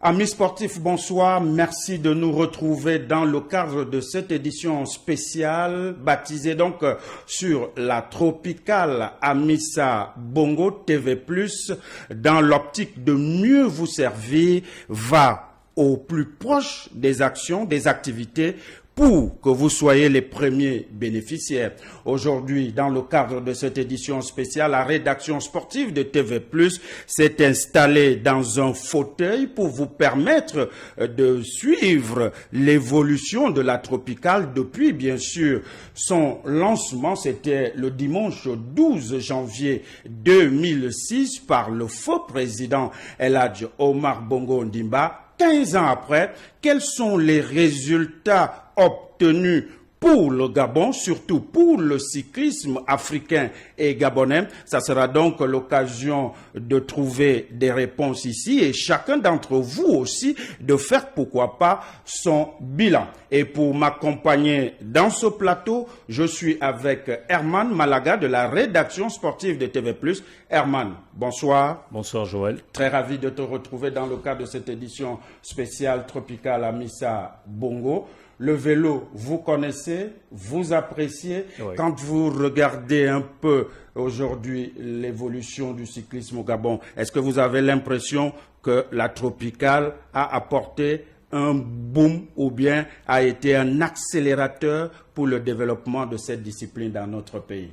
Amis sportifs, bonsoir. Merci de nous retrouver dans le cadre de cette édition spéciale baptisée donc sur la tropicale Amissa Bongo TV+, dans l'optique de mieux vous servir, va au plus proche des actions, des activités pour que vous soyez les premiers bénéficiaires. Aujourd'hui, dans le cadre de cette édition spéciale, la rédaction sportive de TV+, s'est installée dans un fauteuil pour vous permettre de suivre l'évolution de la tropicale depuis, bien sûr, son lancement. C'était le dimanche 12 janvier 2006 par le faux président El Hadj Omar Bongo Ondimba. 15 ans après, quels sont les résultats obtenus pour le Gabon, surtout pour le cyclisme africain et gabonais? Ça sera donc l'occasion de trouver des réponses ici et chacun d'entre vous aussi de faire, pourquoi pas, son bilan. Et pour m'accompagner dans ce plateau, je suis avec Herman Malaga de la rédaction sportive de TV+. Herman, bonsoir. Bonsoir Joël. Très ravi de te retrouver dans le cadre de cette édition spéciale tropicale Amissa Bongo. Le vélo, vous connaissez, vous appréciez. Oui. Quand vous regardez un peu aujourd'hui l'évolution du cyclisme au Gabon, est-ce que vous avez l'impression que la tropicale a apporté un boom ou bien a été un accélérateur pour le développement de cette discipline dans notre pays?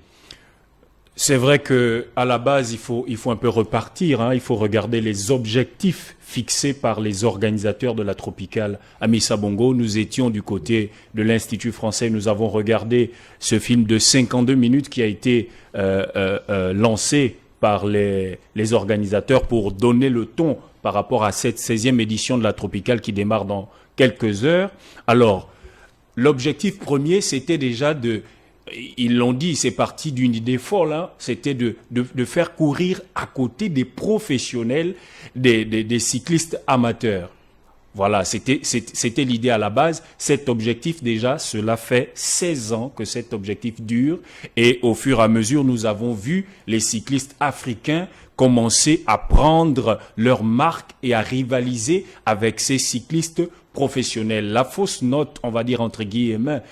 C'est vrai qu'à la base, il faut un peu repartir. Il faut regarder les objectifs fixés par les organisateurs de la tropicale Amissa Bongo. Nous étions du côté de l'Institut français. Nous avons regardé ce film de 52 minutes qui a été lancé par les organisateurs pour donner le ton par rapport à cette 16e édition de la tropicale qui démarre dans quelques heures. Alors, l'objectif premier, c'était déjà ils l'ont dit, c'est parti d'une idée folle, c'était de faire courir à côté des professionnels, des cyclistes amateurs. Voilà, c'était l'idée à la base. Cet objectif, déjà, cela fait 16 ans que cet objectif dure. Et au fur et à mesure, nous avons vu les cyclistes africains commencer à prendre leur marque et à rivaliser avec ces cyclistes professionnels. La fausse note, on va dire entre guillemets,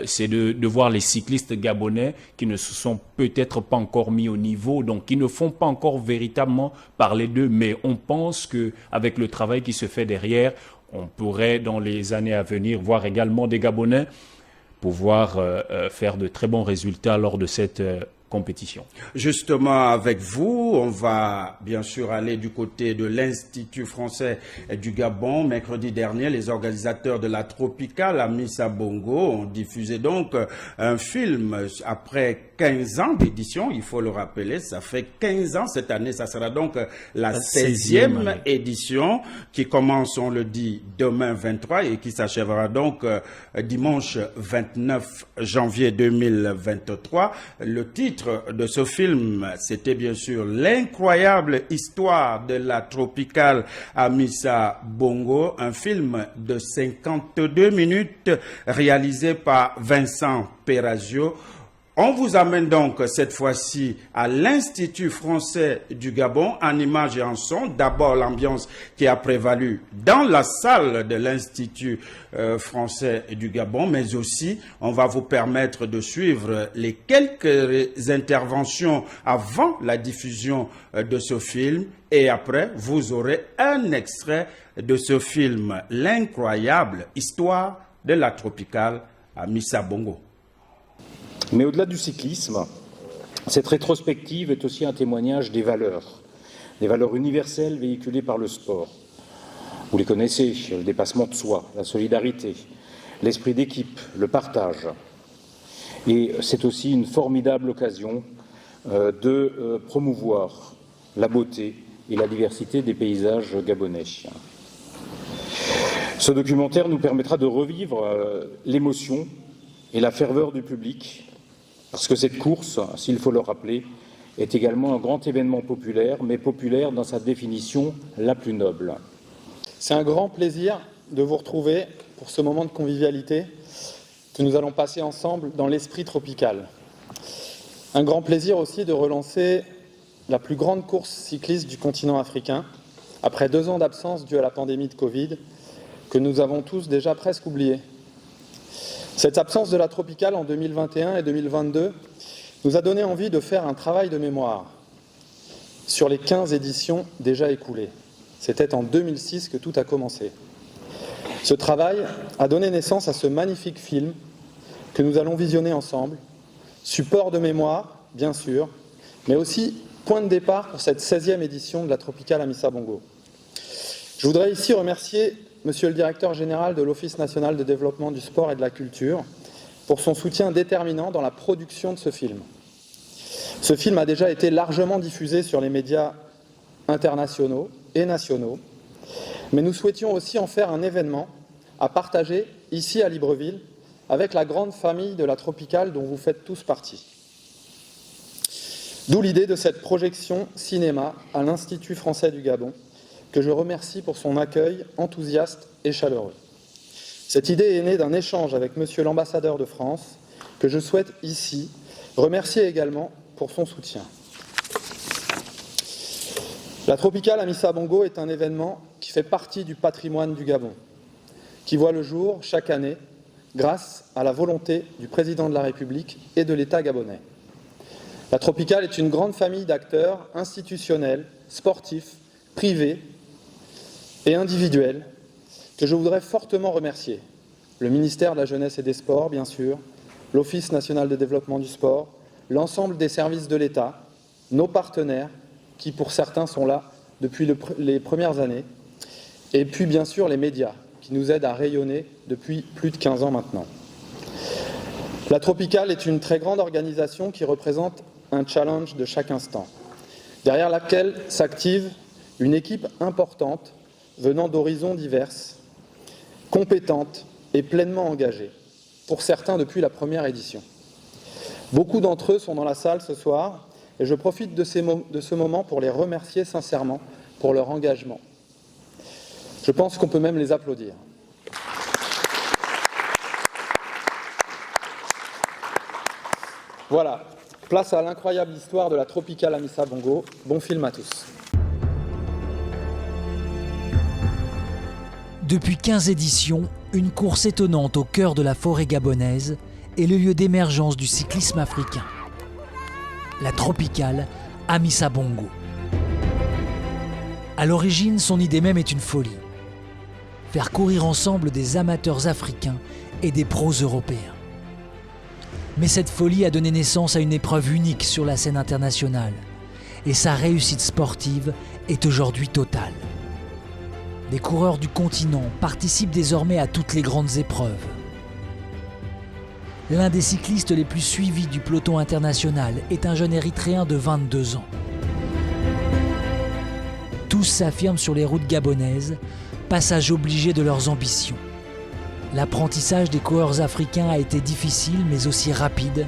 c'est de voir les cyclistes gabonais qui ne se sont peut-être pas encore mis au niveau, donc qui ne font pas encore véritablement parler d'eux. Mais on pense qu'avec le travail qui se fait derrière, on pourrait dans les années à venir voir également des Gabonais pouvoir faire de très bons résultats lors de cette compétition. Justement, avec vous, on va bien sûr aller du côté de l'Institut français du Gabon. Mercredi dernier, les organisateurs de la tropicale Amissa Bongo ont diffusé donc un film après 15 ans d'édition. Il faut le rappeler, ça fait 15 ans cette année. Ça sera donc la 16e édition qui commence, on le dit, demain 23 et qui s'achèvera donc dimanche 29 janvier 2023. Le titre de ce film, c'était bien sûr l'incroyable histoire de la tropicale Amissa Bongo, un film de 52 minutes réalisé par Vincent Perrazio. On vous amène donc cette fois-ci à l'Institut français du Gabon en images et en son. D'abord l'ambiance qui a prévalu dans la salle de l'Institut français du Gabon, mais aussi on va vous permettre de suivre les quelques interventions avant la diffusion de ce film. Et après, vous aurez un extrait de ce film, l'incroyable histoire de la tropicale Amissa Bongo. Mais au-delà du cyclisme, cette rétrospective est aussi un témoignage des valeurs universelles véhiculées par le sport. Vous les connaissez, le dépassement de soi, la solidarité, l'esprit d'équipe, le partage. Et c'est aussi une formidable occasion de promouvoir la beauté et la diversité des paysages gabonais. Ce documentaire nous permettra de revivre l'émotion et la ferveur du public, parce que cette course, s'il faut le rappeler, est également un grand événement populaire, mais populaire dans sa définition la plus noble. C'est un grand plaisir de vous retrouver pour ce moment de convivialité que nous allons passer ensemble dans l'esprit tropical. Un grand plaisir aussi de relancer la plus grande course cycliste du continent africain, après 2 ans d'absence due à la pandémie de Covid, que nous avons tous déjà presque oublié. Cette absence de la tropicale en 2021 et 2022 nous a donné envie de faire un travail de mémoire sur les 15 éditions déjà écoulées. C'était en 2006 que tout a commencé. Ce travail a donné naissance à ce magnifique film que nous allons visionner ensemble, support de mémoire, bien sûr, mais aussi point de départ pour cette 16e édition de la Tropicale Amissa Bongo. Je voudrais ici remercier Monsieur le Directeur Général de l'Office National de Développement du Sport et de la Culture pour son soutien déterminant dans la production de ce film. Ce film a déjà été largement diffusé sur les médias internationaux et nationaux, mais nous souhaitions aussi en faire un événement à partager ici à Libreville avec la grande famille de la Tropicale dont vous faites tous partie. D'où l'idée de cette projection cinéma à l'Institut français du Gabon, que je remercie pour son accueil enthousiaste et chaleureux. Cette idée est née d'un échange avec Monsieur l'ambassadeur de France, que je souhaite ici remercier également pour son soutien. La Tropicale Amissa Bongo est un événement qui fait partie du patrimoine du Gabon, qui voit le jour chaque année grâce à la volonté du président de la République et de l'État gabonais. La Tropicale est une grande famille d'acteurs institutionnels, sportifs, privés et individuels que je voudrais fortement remercier. Le ministère de la Jeunesse et des Sports, bien sûr, l'Office national de développement du sport, l'ensemble des services de l'État, nos partenaires, qui pour certains sont là depuis les premières années, et puis bien sûr les médias, qui nous aident à rayonner depuis plus de 15 ans maintenant. La Tropicale est une très grande organisation qui représente un challenge de chaque instant, derrière laquelle s'active une équipe importante venant d'horizons divers, compétente et pleinement engagée, pour certains depuis la première édition. Beaucoup d'entre eux sont dans la salle ce soir et je profite de ce moment pour les remercier sincèrement pour leur engagement. Je pense qu'on peut même les applaudir. Voilà, place à l'incroyable histoire de la Tropicale Amissa Bongo. Bon film à tous. Depuis 15 éditions, une course étonnante au cœur de la forêt gabonaise est le lieu d'émergence du cyclisme africain. La Tropicale Amissa Bongo. À l'origine, son idée même est une folie. Faire courir ensemble des amateurs africains et des pros européens. Mais cette folie a donné naissance à une épreuve unique sur la scène internationale et sa réussite sportive est aujourd'hui totale. Les coureurs du continent participent désormais à toutes les grandes épreuves. L'un des cyclistes les plus suivis du peloton international est un jeune Érythréen de 22 ans. Tous s'affirment sur les routes gabonaises, passage obligé de leurs ambitions. L'apprentissage des coureurs africains a été difficile mais aussi rapide.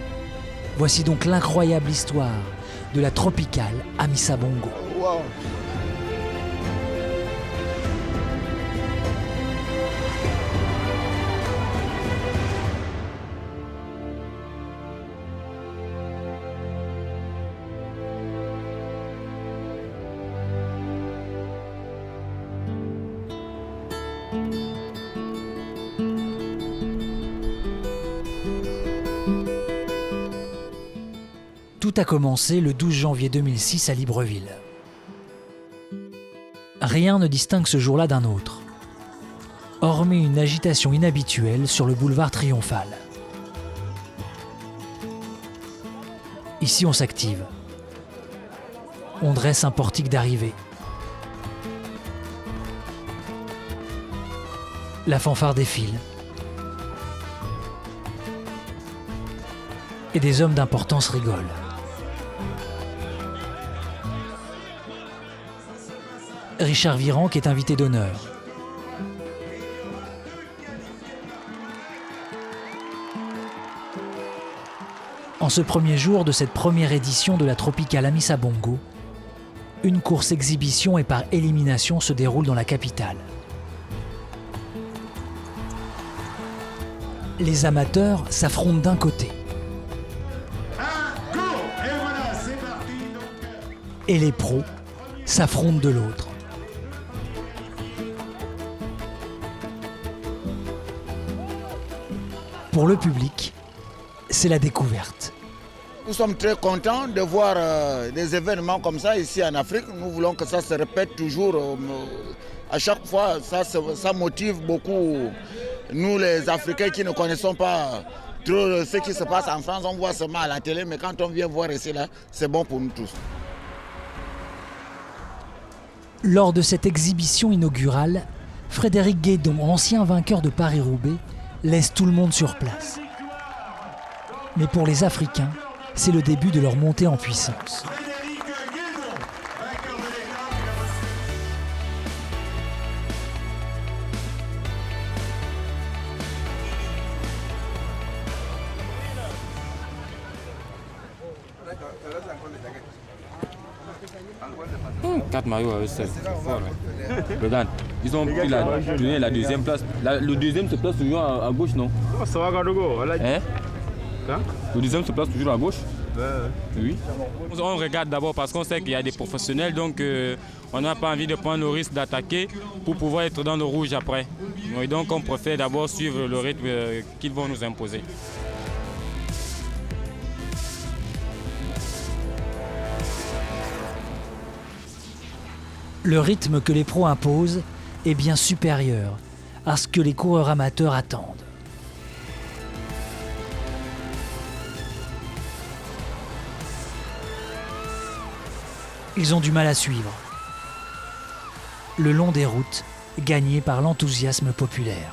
Voici donc l'incroyable histoire de la Tropicale Amissa Bongo. Wow. Tout a commencé le 12 janvier 2006 à Libreville. Rien ne distingue ce jour-là d'un autre, hormis une agitation inhabituelle sur le boulevard Triomphal. Ici, on s'active. On dresse un portique d'arrivée. La fanfare défile. Et des hommes d'importance rigolent. Richard Virenque est invité d'honneur. En ce premier jour de cette première édition de la Tropicale Amissa Bongo, une course exhibition et par élimination se déroule dans la capitale. Les amateurs s'affrontent d'un côté. Et les pros s'affrontent de l'autre. Pour le public, c'est la découverte. Nous sommes très contents de voir des événements comme ça ici en Afrique. Nous voulons que ça se répète toujours. À chaque fois, ça motive beaucoup nous les Africains qui ne connaissons pas trop ce qui se passe en France. On voit seulement à la télé, mais quand on vient voir ici, là, c'est bon pour nous tous. Lors de cette exhibition inaugurale, Frédéric Guédon, ancien vainqueur de Paris-Roubaix, laisse tout le monde sur place. Mais pour les Africains, c'est le début de leur montée en puissance. Quatre maillots avec ça. Regarde, ils ont pris la deuxième place. Le deuxième se place toujours à gauche, non? Hein? Le deuxième se place toujours à gauche? Oui. On regarde d'abord parce qu'on sait qu'il y a des professionnels, donc on n'a pas envie de prendre le risque d'attaquer pour pouvoir être dans le rouge après. Et donc on préfère d'abord suivre le rythme qu'ils vont nous imposer. Le rythme que les pros imposent est bien supérieur à ce que les coureurs amateurs attendent. Ils ont du mal à suivre. Le long des routes, gagné par l'enthousiasme populaire.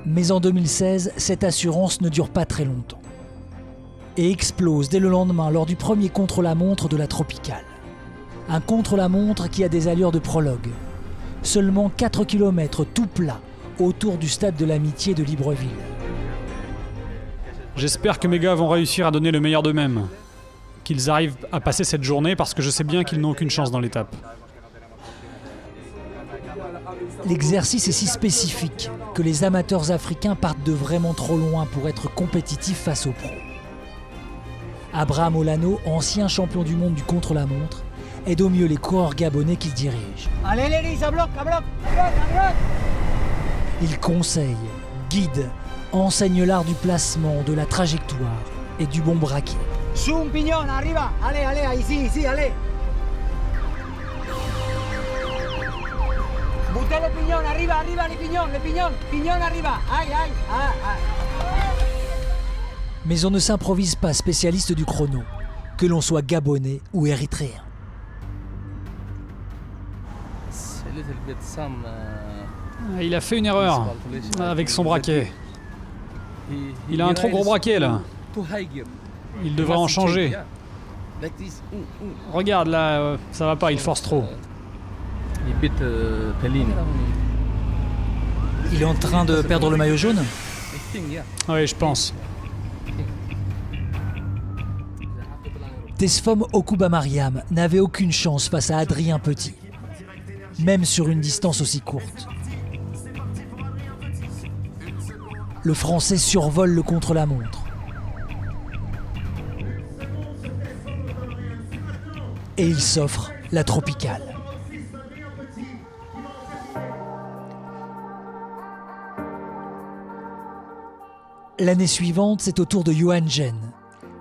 Mais en 2016, cette assurance ne dure pas très longtemps et explose dès le lendemain lors du premier contre-la-montre de la Tropicale. Un contre-la-montre qui a des allures de prologue. Seulement 4 km tout plat autour du stade de l'Amitié de Libreville. J'espère que mes gars vont réussir à donner le meilleur d'eux-mêmes. Qu'ils arrivent à passer cette journée parce que je sais bien qu'ils n'ont aucune chance dans l'étape. L'exercice est si spécifique que les amateurs africains partent de vraiment trop loin pour être compétitifs face aux pros. Abraham Olano, ancien champion du monde du contre-la-montre, aide au mieux les coureurs gabonais qu'il dirige. Allez les lits, à bloc, à bloc, à bloc, à bloc. Il conseille, guide, enseigne l'art du placement, de la trajectoire et du bon braquet. Zoom, pignon, arriba, allez, allez, ici, allez. Bouteille le pignon, arriba, les pignons, pignon arriba, aïe, aïe, aïe. Mais on ne s'improvise pas spécialiste du chrono, que l'on soit gabonais ou érythréen. Il a fait une erreur avec son braquet. Il a un trop gros braquet là. Il devrait en changer. Regarde là, ça va pas, il force trop. Il est en train de perdre le maillot jaune ? Oui, je pense. Tesfom Okubamariam n'avait aucune chance face à Adrien Petit, même sur une distance aussi courte. Le Français survole le contre-la-montre. Et il s'offre la Tropicale. L'année suivante, c'est au tour de Johan Gen,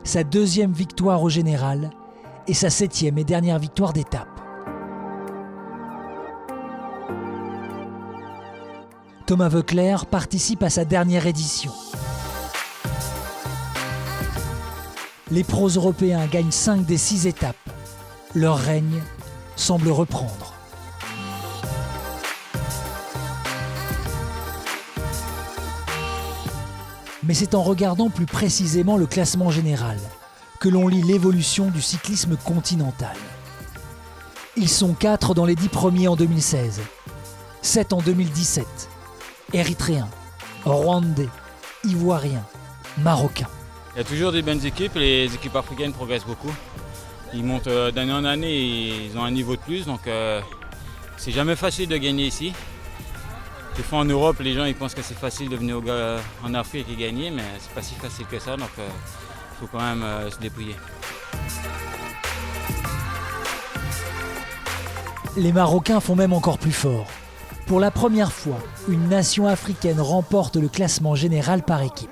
sa deuxième victoire au général et sa 7e et dernière victoire d'étape. Thomas Voeckler participe à sa dernière édition. Les pros européens gagnent 5 des 6 étapes. Leur règne semble reprendre. Mais c'est en regardant plus précisément le classement général que l'on lit l'évolution du cyclisme continental. Ils sont 4 dans les 10 premiers en 2016, 7 en 2017. Érythréens, Rwandais, Ivoiriens, Marocains. Il y a toujours des bonnes équipes, les équipes africaines progressent beaucoup. Ils montent d'année en année et ils ont un niveau de plus, donc c'est jamais facile de gagner ici. Des fois en Europe, les gens ils pensent que c'est facile de venir en Afrique et gagner, mais c'est pas si facile que ça, donc il faut quand même se débrouiller. Les Marocains font même encore plus fort. Pour la première fois, une nation africaine remporte le classement général par équipe.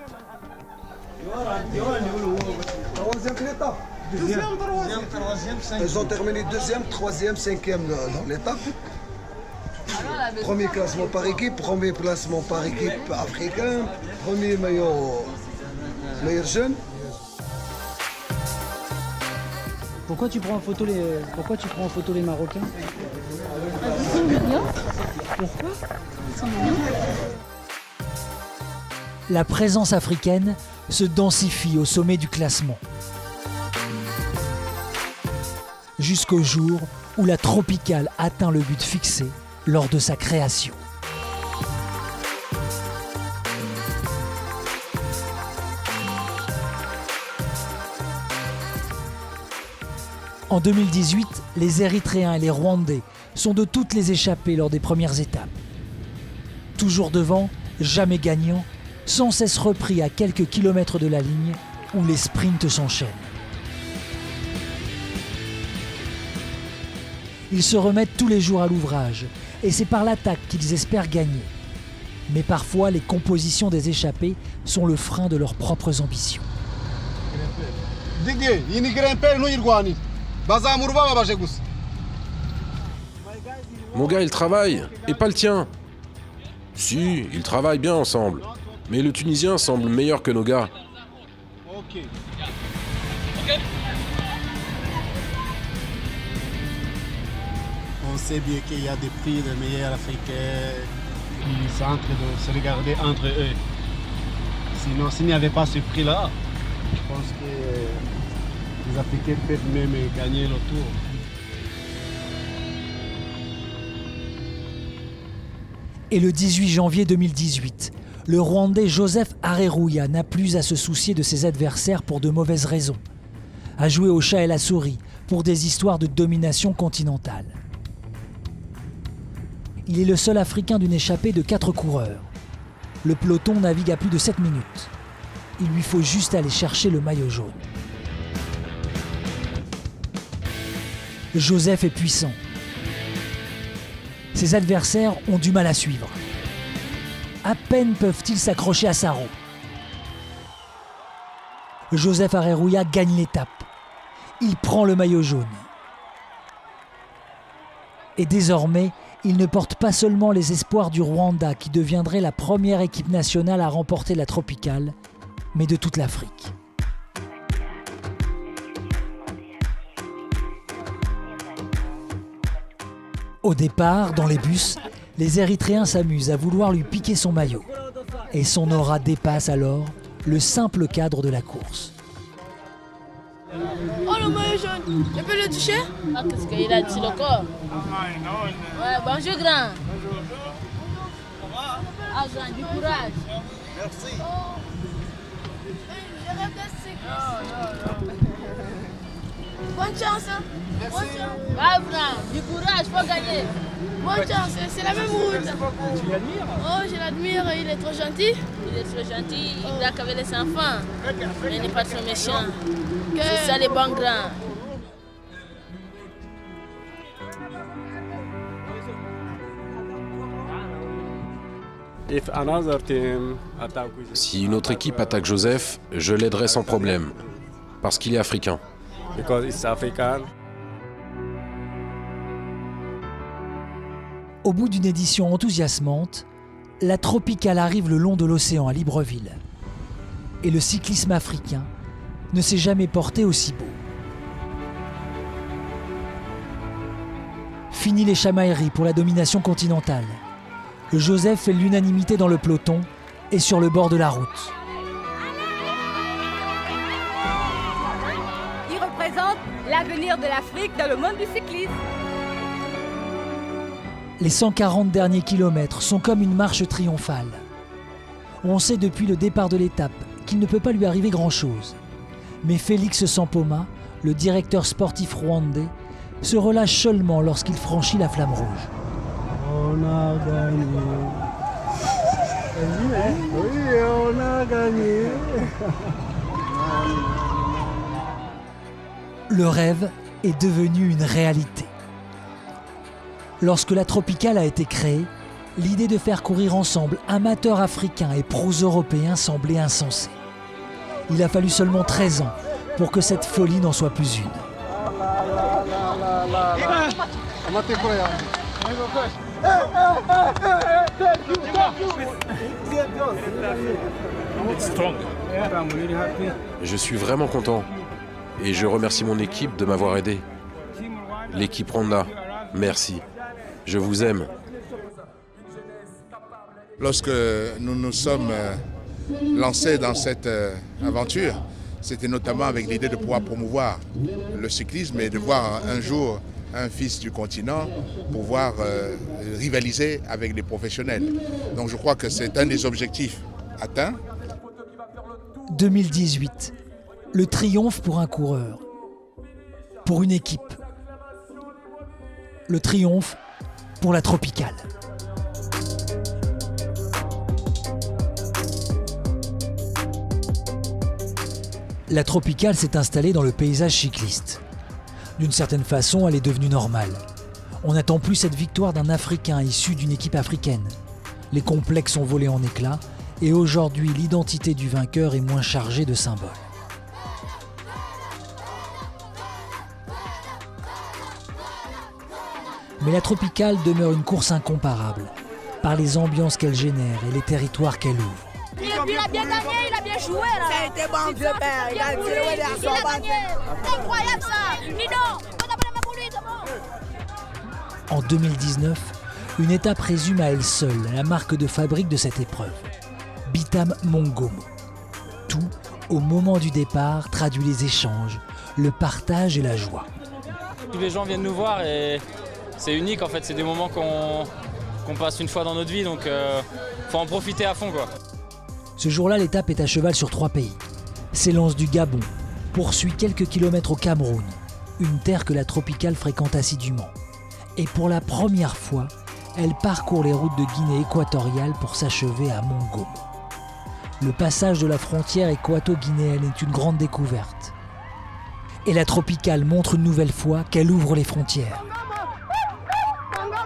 Ils ont terminé deuxième, troisième, cinquième dans l'étape. Premier classement par équipe, premier classement par équipe africain, premier meilleur jeune. Pourquoi tu prends en photo les Marocains? Ils sont mignons. Pourquoi? Ils sont mignons. La présence africaine se densifie au sommet du classement. Jusqu'au jour où la Tropicale atteint le but fixé lors de sa création. En 2018, les Érythréens et les Rwandais sont de toutes les échappées lors des premières étapes. Toujours devant, jamais gagnant, sans cesse repris à quelques kilomètres de la ligne où les sprints s'enchaînent. Ils se remettent tous les jours à l'ouvrage et c'est par l'attaque qu'ils espèrent gagner. Mais parfois, les compositions des échappés sont le frein de leurs propres ambitions. Mon gars, il travaille, et pas le tien. Si, ils travaillent bien ensemble. Mais le Tunisien semble meilleur que nos gars. On sait bien qu'il y a des prix de meilleurs africains. Ils sont en train de se regarder entre eux. Sinon, s'il n'y avait pas ce prix-là, je pense que les Africains peuvent même gagner le tour. Et le 18 janvier 2018, le Rwandais Joseph Areruya n'a plus à se soucier de ses adversaires pour de mauvaises raisons, à jouer au chat et la souris pour des histoires de domination continentale. Il est le seul Africain d'une échappée de 4 coureurs. Le peloton navigue à plus de 7 minutes. Il lui faut juste aller chercher le maillot jaune. Joseph est puissant. Ses adversaires ont du mal à suivre. À peine peuvent-ils s'accrocher à sa roue. Joseph Areruya gagne l'étape. Il prend le maillot jaune. Et désormais, il ne porte pas seulement les espoirs du Rwanda qui deviendrait la première équipe nationale à remporter la Tropicale, mais de toute l'Afrique. Au départ, dans les bus, les Érythréens s'amusent à vouloir lui piquer son maillot. Et son aura dépasse alors le simple cadre de la course. Oh, le maillot jaune, je peux le toucher? Ah, qu'est-ce qu'il a dit le corps? Ouais, bonjour grand. Ah, grand, du courage. Merci. Oh. Je rêve de bonne chance, hein? Merci. Bonne chance. Ah, grand, du courage, faut gagner. Bonne chance, c'est la même route. Tu l'admires? Oh, je l'admire, il est trop gentil. Il est trop gentil, il braque avec les enfants. Mais il n'est pas trop méchant. C'est ça les bons grands. Si une autre équipe attaque Joseph, je l'aiderai sans problème. Parce qu'il est africain. Au bout d'une édition enthousiasmante, la Tropicale arrive le long de l'océan à Libreville. Et le cyclisme africain ne s'est jamais porté aussi beau. Fini les chamailleries pour la domination continentale. Joseph fait l'unanimité dans le peloton et sur le bord de la route. Il représente l'avenir de l'Afrique dans le monde du cyclisme. Les 140 derniers kilomètres sont comme une marche triomphale. On sait depuis le départ de l'étape qu'il ne peut pas lui arriver grand-chose. Mais Félix Sampoma, le directeur sportif rwandais, se relâche seulement lorsqu'il franchit la flamme rouge. On a gagné. Oui, on a gagné. Le rêve est devenu une réalité. Lorsque la Tropicale a été créée, l'idée de faire courir ensemble amateurs africains et pros européens semblait insensée. Il a fallu seulement 13 ans pour que cette folie n'en soit plus une. Je suis vraiment content et je remercie mon équipe de m'avoir aidé. L'équipe Rwanda, merci. Je vous aime. Lorsque nous nous sommes lancés dans cette aventure, c'était notamment avec l'idée de pouvoir promouvoir le cyclisme et de voir un jour un fils du continent pouvoir rivaliser avec des professionnels. Donc je crois que c'est un des objectifs atteints. 2018, le triomphe pour un coureur, pour une équipe. Le triomphe pour la Tropicale. La Tropicale s'est installée dans le paysage cycliste. D'une certaine façon, elle est devenue normale. On n'attend plus cette victoire d'un Africain issu d'une équipe africaine. Les complexes ont volé en éclats et aujourd'hui, l'identité du vainqueur est moins chargée de symboles. Mais la Tropicale demeure une course incomparable par les ambiances qu'elle génère et les territoires qu'elle ouvre. Il a bien gagné, il a bien joué là. Ça a été bon, vieux père. Il a gagné. C'est incroyable ça. Nino, on a pas la main pour lui, c'est bon. En 2019, une étape résume à elle seule la marque de fabrique de cette épreuve. Bitam Mongomo. Tout, au moment du départ, traduit les échanges, le partage et la joie. Tous les gens viennent nous voir et c'est unique en fait. C'est des moments qu'on passe une fois dans notre vie, donc faut en profiter à fond quoi. Ce jour-là, l'étape est à cheval sur 3 pays. S'élance du Gabon, poursuit quelques kilomètres au Cameroun, une terre que la Tropicale fréquente assidûment. Et pour la première fois, elle parcourt les routes de Guinée équatoriale pour s'achever à Mongomo. Le passage de la frontière équato-guinéenne est une grande découverte. Et la Tropicale montre une nouvelle fois qu'elle ouvre les frontières.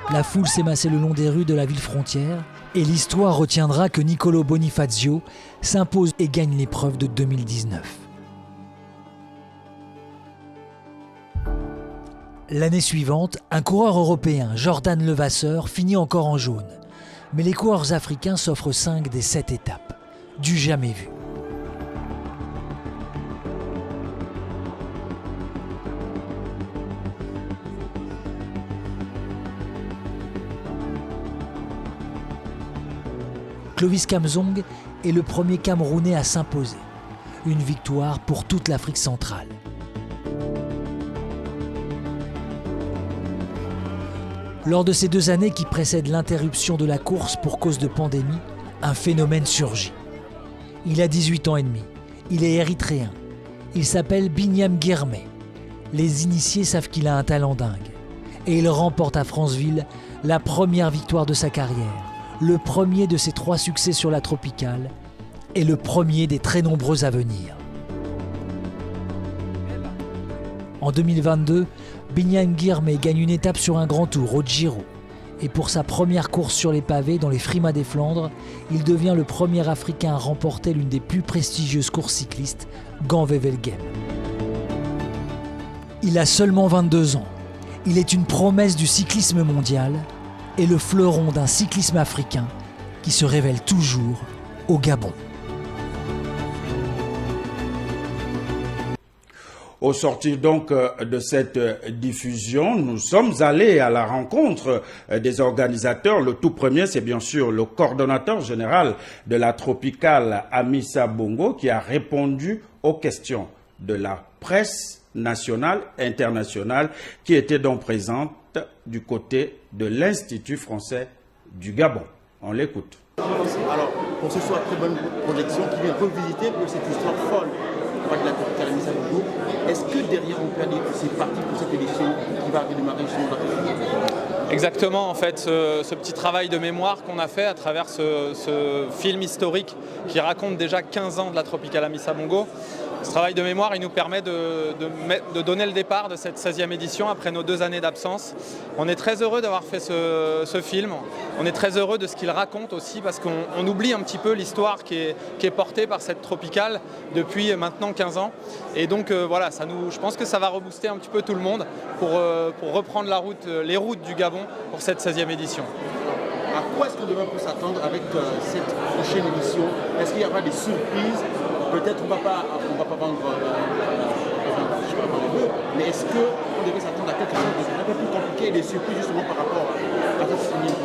La foule s'est massée le long des rues de la ville frontière et l'histoire retiendra que Nicolo Bonifazio s'impose et gagne l'épreuve de 2019. L'année suivante, un coureur européen, Jordan Levasseur, finit encore en jaune. Mais les coureurs africains s'offrent 5 des 7 étapes. Du jamais vu. Clovis Kamzong est le premier Camerounais à s'imposer. Une victoire pour toute l'Afrique centrale. Lors de ces 2 années qui précèdent l'interruption de la course pour cause de pandémie, un phénomène surgit. Il a 18 ans et demi. Il est érythréen. Il s'appelle Binyam Girmay. Les initiés savent qu'il a un talent dingue. Et il remporte à Franceville la première victoire de sa carrière. Le premier de ses 3 succès sur la Tropicale et le premier des très nombreux à venir. En 2022, Binyam Girmay gagne une étape sur un grand tour au Giro. Et pour sa première course sur les pavés dans les Frimas des Flandres, il devient le premier Africain à remporter l'une des plus prestigieuses courses cyclistes, Gand-Wevelgem. Il a seulement 22 ans. Il est une promesse du cyclisme mondial et le fleuron d'un cyclisme africain qui se révèle toujours au Gabon. Au sortir donc de cette diffusion, nous sommes allés à la rencontre des organisateurs. Le tout premier, c'est bien sûr le coordonnateur général de la Tropicale, Amissa Bongo, qui a répondu aux questions de la presse nationale, internationale, qui était donc présente du côté de l'Institut français du Gabon. On l'écoute. Alors, pour ce soir, très bonne projection qui vient revisiter cette histoire folle de la tropicale Amissa Bongo. Est-ce que derrière on peut dire que c'est parti pour cette édition qui va redémarrer chez nous? Exactement, en fait, ce petit travail de mémoire qu'on a fait à travers ce film historique qui raconte déjà 15 ans de la tropicale Amissa Bongo. Ce travail de mémoire, il nous permet de donner le départ de cette 16e édition après nos 2 années d'absence. On est très heureux d'avoir fait ce film. On est très heureux de ce qu'il raconte aussi parce qu'on oublie un petit peu l'histoire qui est portée par cette tropicale depuis maintenant 15 ans. Et donc voilà, je pense que ça va rebooster un petit peu tout le monde pour reprendre les routes du Gabon pour cette 16e édition. À quoi est-ce que demain peut s'attendre avec cette prochaine édition? Est-ce qu'il y aura des surprises? Peut-être on va pas vendre je sais pas comment on veut, mais est-ce qu'on devait s'attendre à quelque chose d'un peu plus compliqué et des surprises justement par rapport à cette semaine?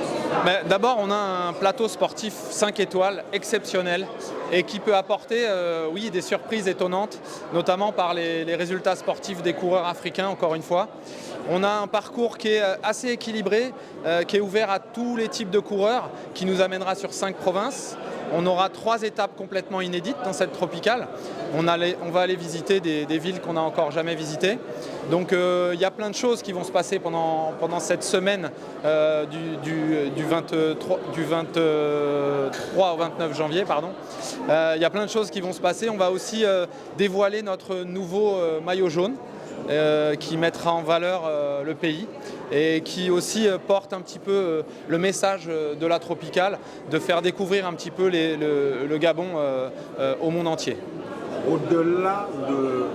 D'abord, on a un plateau sportif 5 étoiles exceptionnel et qui peut apporter oui, des surprises étonnantes, notamment par les résultats sportifs des coureurs africains, encore une fois. On a un parcours qui est assez équilibré, qui est ouvert à tous les types de coureurs, qui nous amènera sur 5 provinces. On aura 3 étapes complètement inédites dans cette tropicale. On va aller visiter des villes qu'on n'a encore jamais visitées. Donc il y a plein de choses qui vont se passer pendant cette semaine du 23 au 29 janvier. Il y a plein de choses qui vont se passer. On va aussi dévoiler notre nouveau maillot jaune. Qui mettra en valeur le pays et qui aussi porte un petit peu le message de la tropicale, de faire découvrir un petit peu le Gabon au monde entier. Au-delà de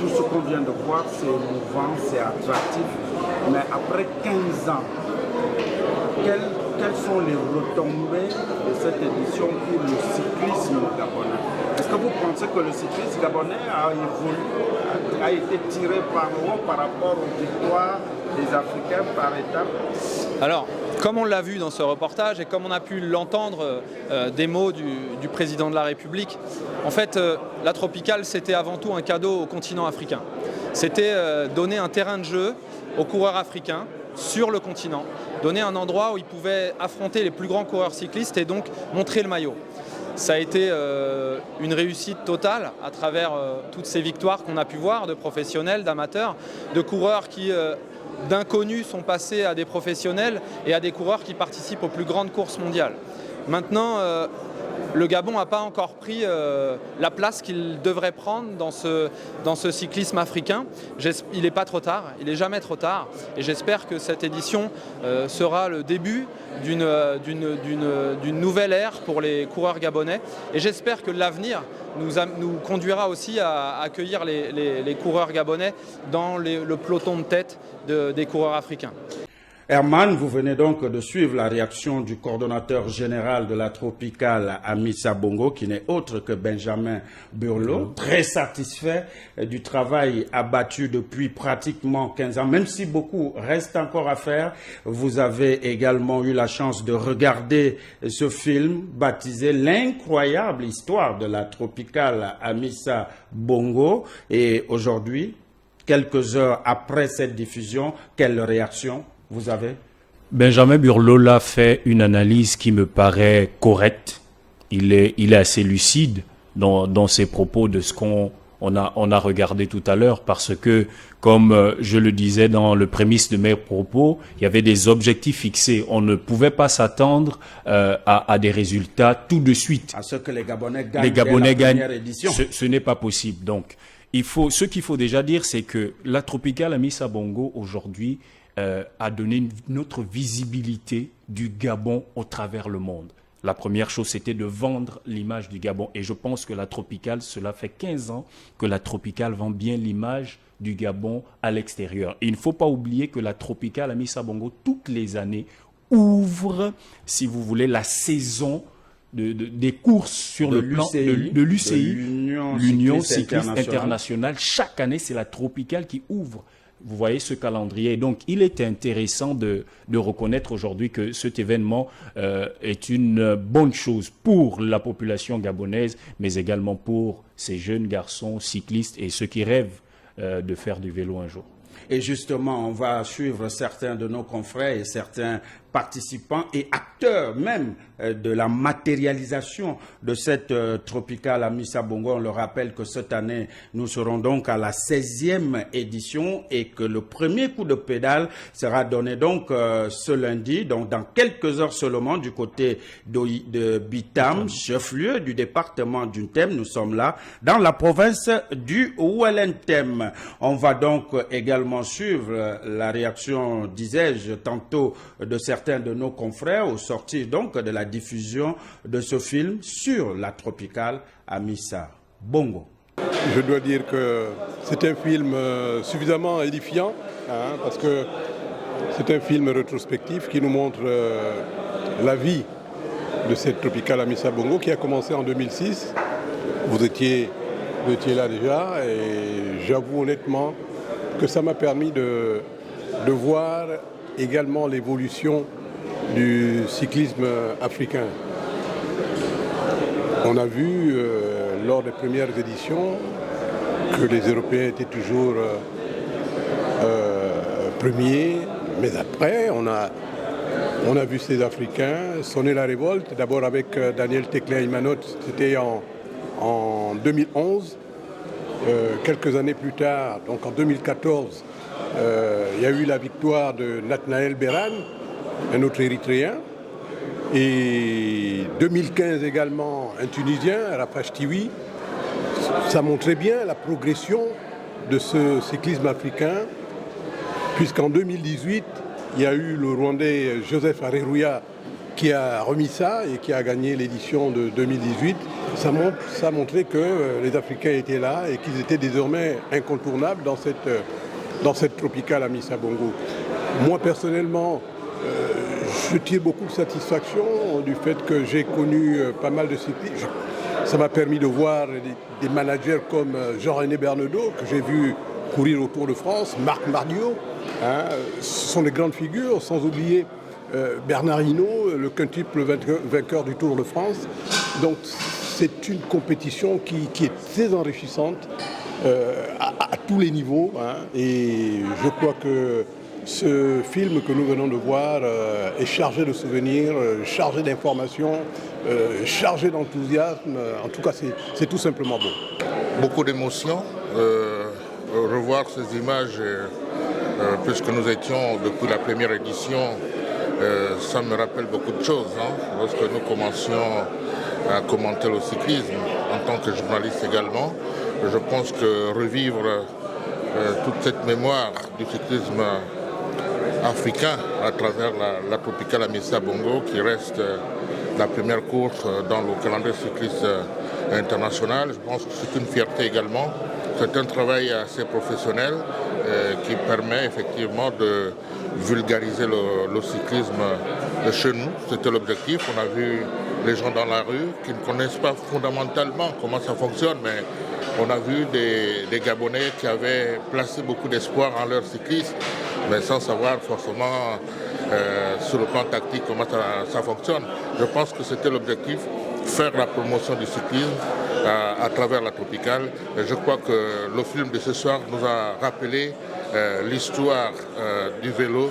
tout ce qu'on vient de voir, c'est émouvant, c'est attractif, mais après 15 ans, quelles sont les retombées de cette édition pour le cyclisme gabonais? Est-ce que vous pensez que le cyclisme gabonais a évolué, a été tiré par le haut par rapport aux victoires des Africains par étapes? Alors, comme on l'a vu dans ce reportage et comme on a pu l'entendre des mots du président de la République, en fait, la tropicale, c'était avant tout un cadeau au continent africain. C'était donner un terrain de jeu aux coureurs africains sur le continent, donner un endroit où ils pouvaient affronter les plus grands coureurs cyclistes et donc montrer le maillot. Ça a été une réussite totale à travers toutes ces victoires qu'on a pu voir de professionnels, d'amateurs, de coureurs qui d'inconnus sont passés à des professionnels et à des coureurs qui participent aux plus grandes courses mondiales. Maintenant, le Gabon n'a pas encore pris la place qu'il devrait prendre dans ce cyclisme africain. Il n'est pas trop tard, il n'est jamais trop tard. Et j'espère que cette édition sera le début d'une nouvelle ère pour les coureurs gabonais. Et j'espère que l'avenir nous conduira aussi à accueillir les coureurs gabonais dans le peloton de tête des coureurs africains. Herman, vous venez donc de suivre la réaction du coordonnateur général de la tropicale Amissa Bongo, qui n'est autre que Benjamin Burlot, très satisfait du travail abattu depuis pratiquement 15 ans, même si beaucoup reste encore à faire. Vous avez également eu la chance de regarder ce film baptisé L'incroyable histoire de la tropicale Amissa Bongo. Et aujourd'hui, quelques heures après cette diffusion, quelle réaction vous avez? Benjamin Burlot a fait une analyse qui me paraît correcte. Il est assez lucide dans ses propos de ce qu'on a regardé tout à l'heure, parce que, comme je le disais dans le prémisse de mes propos, il y avait des objectifs fixés. On ne pouvait pas s'attendre à des résultats tout de suite. À ce que les Gabonais gagnent, première édition. Ce n'est pas possible. Donc, ce qu'il faut déjà dire, c'est que la tropicale Amissa Bongo aujourd'hui a donné une autre visibilité du Gabon au travers le monde. La première chose, c'était de vendre l'image du Gabon. Et je pense que la tropicale, cela fait 15 ans que la tropicale vend bien l'image du Gabon à l'extérieur. Et il ne faut pas oublier que la tropicale Amissa Bongo, toutes les années, ouvre, si vous voulez, la saison des courses sur le plan de l'UCI, l'Union Cycliste Internationale. Chaque année, c'est la tropicale qui ouvre. Vous voyez ce calendrier. Donc, il est intéressant de reconnaître aujourd'hui que cet événement est une bonne chose pour la population gabonaise, mais également pour ces jeunes garçons cyclistes et ceux qui rêvent de faire du vélo un jour. Et justement, on va suivre certains de nos confrères et certains participants et acteurs même de la matérialisation de cette tropicale Amissa Bongo. On le rappelle que cette année, nous serons donc à la 16e édition et que le premier coup de pédale sera donné donc ce lundi, donc dans quelques heures seulement du côté de Bitam, chef-lieu du département d'Untem. Nous sommes là dans la province du Ouelentem. On va donc également suivre la réaction, disais-je tantôt, de certains de nos confrères au sortir donc de la diffusion de ce film sur la tropicale Amissa Bongo. Je dois dire que c'est un film suffisamment édifiant, parce que c'est un film rétrospectif qui nous montre la vie de cette tropicale Amissa Bongo qui a commencé en 2006. Vous étiez là déjà et j'avoue honnêtement que ça m'a permis de voir également l'évolution du cyclisme africain. On a vu lors des premières éditions que les Européens étaient toujours premiers, mais après on a vu ces Africains sonner la révolte, d'abord avec Daniel Teclé-Imanot, c'était en 2011. Quelques années plus tard, donc en 2014, il y a eu la victoire de Nathanaël Beran, un autre Érythréen. Et 2015 également, un Tunisien, Rafash Tiwi. Ça montrait bien la progression de ce cyclisme africain, puisqu'en 2018, il y a eu le Rwandais Joseph Areruya qui a remis ça et qui a gagné l'édition de 2018. Ça montrait que les Africains étaient là et qu'ils étaient désormais incontournables dans cette tropicale Amissa Bongo. Moi personnellement, je tire beaucoup de satisfaction du fait que j'ai connu pas mal de cyclistes. Ça m'a permis de voir des managers comme Jean-René Bernaudot, que j'ai vu courir au Tour de France, Marc Mardiot, ce sont des grandes figures, sans oublier Bernard Hinault, le quintuple vainqueur du Tour de France. Donc c'est une compétition qui est très enrichissante à tous les niveaux. Et je crois que ce film que nous venons de voir est chargé de souvenirs, chargé d'informations, chargé d'enthousiasme. En tout cas, c'est tout simplement beau. Beaucoup d'émotions. Revoir ces images, puisque nous étions depuis la première édition, ça me rappelle beaucoup de choses. Lorsque nous commencions à commenter le cyclisme, en tant que journaliste également, je pense que revivre toute cette mémoire du cyclisme africain à travers la tropicale Amissa Bongo, qui reste la première course dans le calendrier cycliste international, je pense que c'est une fierté également. C'est un travail assez professionnel qui permet effectivement de vulgariser le cyclisme chez nous. C'était l'objectif. On a vu les gens dans la rue qui ne connaissent pas fondamentalement comment ça fonctionne, mais on a vu des Gabonais qui avaient placé beaucoup d'espoir en leur cyclisme, mais sans savoir forcément sur le plan tactique comment ça fonctionne. Je pense que c'était l'objectif, faire la promotion du cyclisme à travers la tropicale. Et je crois que le film de ce soir nous a rappelé l'histoire du vélo.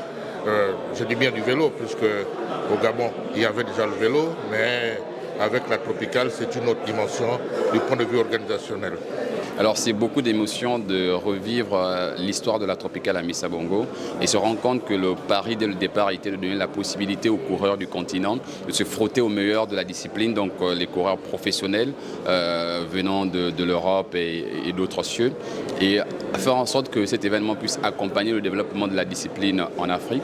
Je dis bien du vélo, puisque au Gabon, il y avait déjà le vélo, mais avec la tropicale, c'est une autre dimension du point de vue organisationnel. Alors c'est beaucoup d'émotions de revivre l'histoire de la tropicale Amissa Bongo et se rendre compte que le pari dès le départ était de donner la possibilité aux coureurs du continent de se frotter aux meilleurs de la discipline, donc les coureurs professionnels venant de l'Europe et d'autres cieux, et faire en sorte que cet événement puisse accompagner le développement de la discipline en Afrique.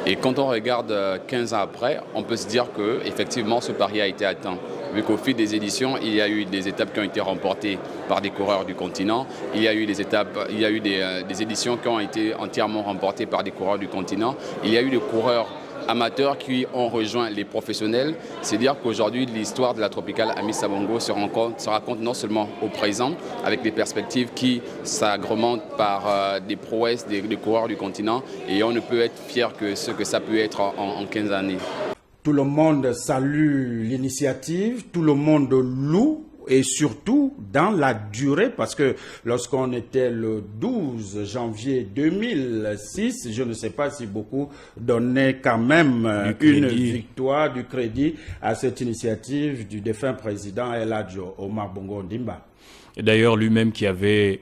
Et quand on regarde 15 ans après, on peut se dire qu'effectivement ce pari a été atteint. Vu qu'au fil des éditions, il y a eu des étapes qui ont été remportées par des coureurs du continent. Il y a eu des éditions qui ont été entièrement remportées par des coureurs du continent. Il y a eu des coureurs amateurs qui ont rejoint les professionnels. C'est dire qu'aujourd'hui, l'histoire de la tropicale Amissa Bongo se raconte non seulement au présent, avec des perspectives qui s'agrémentent par des prouesses des coureurs du continent, et on ne peut être fier que ce que ça peut être en 15 années. Tout le monde salue l'initiative, tout le monde loue et surtout dans la durée, parce que lorsqu'on était le 12 janvier 2006, je ne sais pas si beaucoup donnaient quand même une victoire, du crédit à cette initiative du défunt président El Hadj Omar Bongo Ondimba. Et d'ailleurs, lui-même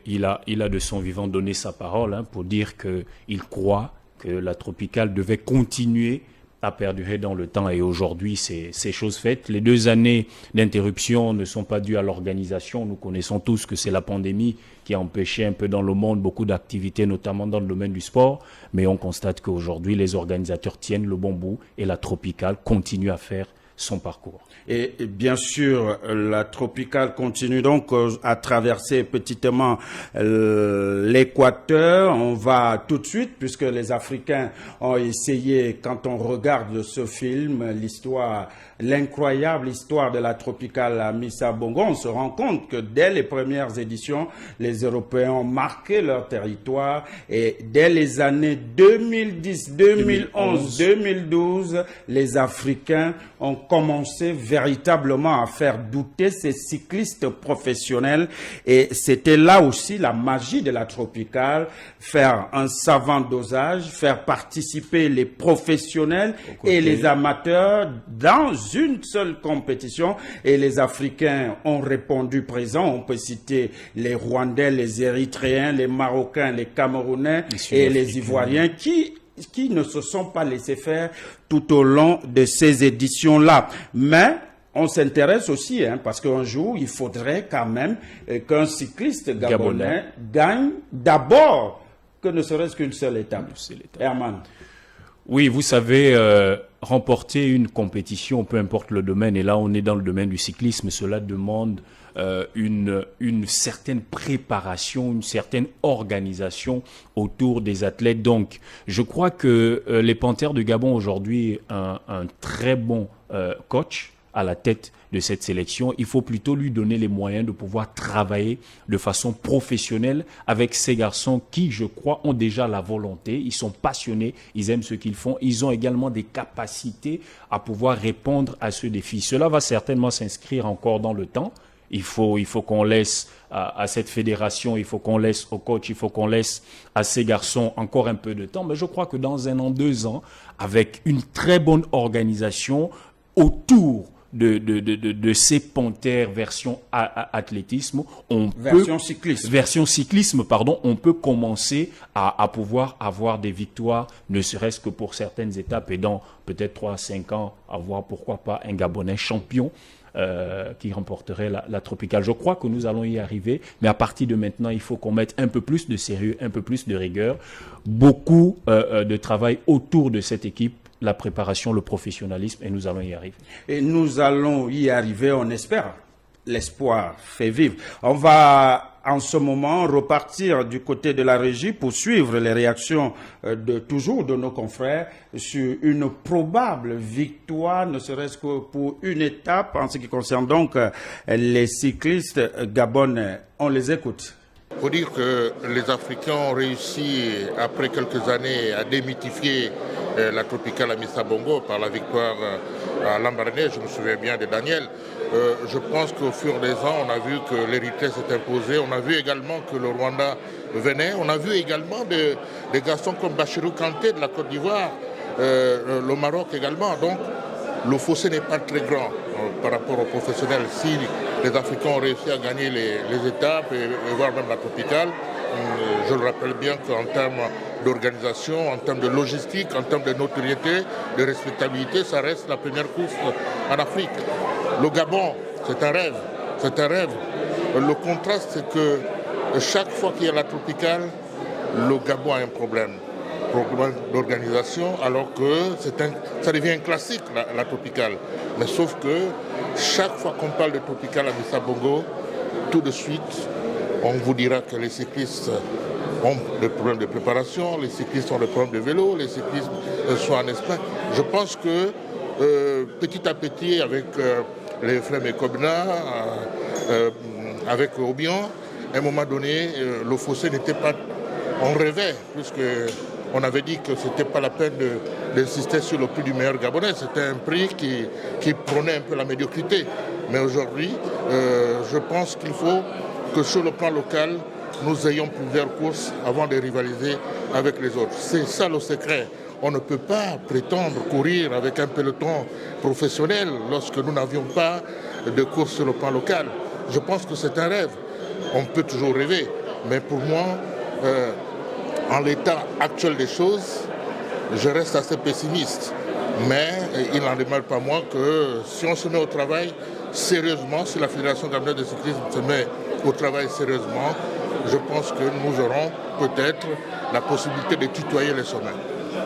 il a de son vivant donné sa parole pour dire qu'il croit que la tropicale devait continuer à perdurer dans le temps, et aujourd'hui c'est chose faite. Les 2 années d'interruption ne sont pas dues à l'organisation. Nous connaissons tous que c'est la pandémie qui a empêché un peu dans le monde beaucoup d'activités, notamment dans le domaine du sport, mais on constate qu'aujourd'hui les organisateurs tiennent le bon bout et la tropicale continue à faire son parcours. Et bien sûr, la tropicale continue donc à traverser petitement l'équateur. On va tout de suite, puisque les Africains ont essayé, quand on regarde ce film, l'incroyable histoire de la tropicale Amissa Bongo, on se rend compte que dès les premières éditions, les Européens ont marqué leur territoire, et dès les années 2010, 2011, 2012, les Africains ont commencé véritablement à faire douter ces cyclistes professionnels, et c'était là aussi la magie de la tropicale, faire un savant dosage, faire participer les professionnels et les amateurs dans une seule compétition, et les Africains ont répondu présent. On peut citer les Rwandais, les Érythréens, les Marocains, les Camerounais et les Ivoiriens qui ne se sont pas laissés faire tout au long de ces éditions-là. Mais on s'intéresse aussi, parce qu'un jour, il faudrait quand même qu'un cycliste gabonais gagne d'abord, que ne serait-ce qu'une seule étape. Herman. Oui, vous savez, remporter une compétition, peu importe le domaine, et là on est dans le domaine du cyclisme, cela demande une certaine préparation, une certaine organisation autour des athlètes. Donc, je crois que les Panthères de Gabon aujourd'hui ont un très bon coach à la tête de cette sélection. Il faut plutôt lui donner les moyens de pouvoir travailler de façon professionnelle avec ces garçons qui, je crois, ont déjà la volonté, ils sont passionnés, ils aiment ce qu'ils font, ils ont également des capacités à pouvoir répondre à ce défi. Cela va certainement s'inscrire encore dans le temps. Il faut qu'on laisse à cette fédération, il faut qu'on laisse au coach, il faut qu'on laisse à ces garçons encore un peu de temps. Mais je crois que dans 1 an, 2 ans, avec une très bonne organisation autour de ces Panthères version athlétisme, version cyclisme, on peut commencer à pouvoir avoir des victoires, ne serait-ce que pour certaines étapes, et dans peut-être 3 à 5 ans, avoir pourquoi pas un Gabonais champion qui remporterait la tropicale. Je crois que nous allons y arriver, mais à partir de maintenant, il faut qu'on mette un peu plus de sérieux, un peu plus de rigueur, beaucoup de travail autour de cette équipe, la préparation, le professionnalisme, et nous allons y arriver. Et nous allons y arriver, on espère. L'espoir fait vivre. On va en ce moment repartir du côté de la régie pour suivre les réactions de nos confrères sur une probable victoire, ne serait-ce que pour une étape en ce qui concerne donc les cyclistes gabonais. On les écoute. Il faut dire que les Africains ont réussi, après quelques années, à démythifier la tropicale Amissa Bongo par la victoire à Lambaréné. Je me souviens bien de Daniel. Je pense qu'au fur des ans, on a vu que l'Érythrée s'est imposée. On a vu également que le Rwanda venait. On a vu également des garçons comme Bachirou Kanté de la Côte d'Ivoire, le Maroc également. Donc, le fossé n'est pas très grand par rapport aux professionnels. Si les Africains ont réussi à gagner les étapes et voire même la tropicale, je le rappelle bien qu'en termes d'organisation, en termes de logistique, en termes de notoriété, de respectabilité, ça reste la première course en Afrique. Le Gabon, c'est un rêve. C'est un rêve. Le contraste, c'est que chaque fois qu'il y a la tropicale, le Gabon a un problème d'organisation, alors que ça devient un classique, la tropicale. Mais sauf que chaque fois qu'on parle de tropicale à Amissa Bongo, tout de suite, on vous dira que les cyclistes ont des problèmes de préparation, les cyclistes ont des problèmes de vélo, les cyclistes sont en Espagne. Je pense que petit à petit, avec les frères Mekobna, avec Obion, à un moment donné, le fossé n'était pas... On rêvait, puisque on avait dit que ce n'était pas la peine d'insister sur le prix du meilleur Gabonais. C'était un prix qui prônait un peu la médiocrité. Mais aujourd'hui, je pense qu'il faut que sur le plan local, nous ayons plusieurs courses avant de rivaliser avec les autres. C'est ça le secret. On ne peut pas prétendre courir avec un peloton professionnel lorsque nous n'avions pas de course sur le plan local. Je pense que c'est un rêve. On peut toujours rêver. Mais pour moi, en l'état actuel des choses, je reste assez pessimiste. Mais il n'en demeure pas moins que si on se met au travail sérieusement, si la Fédération gabonaise de cyclisme se met au travail sérieusement, je pense que nous aurons peut-être la possibilité de tutoyer les sommets.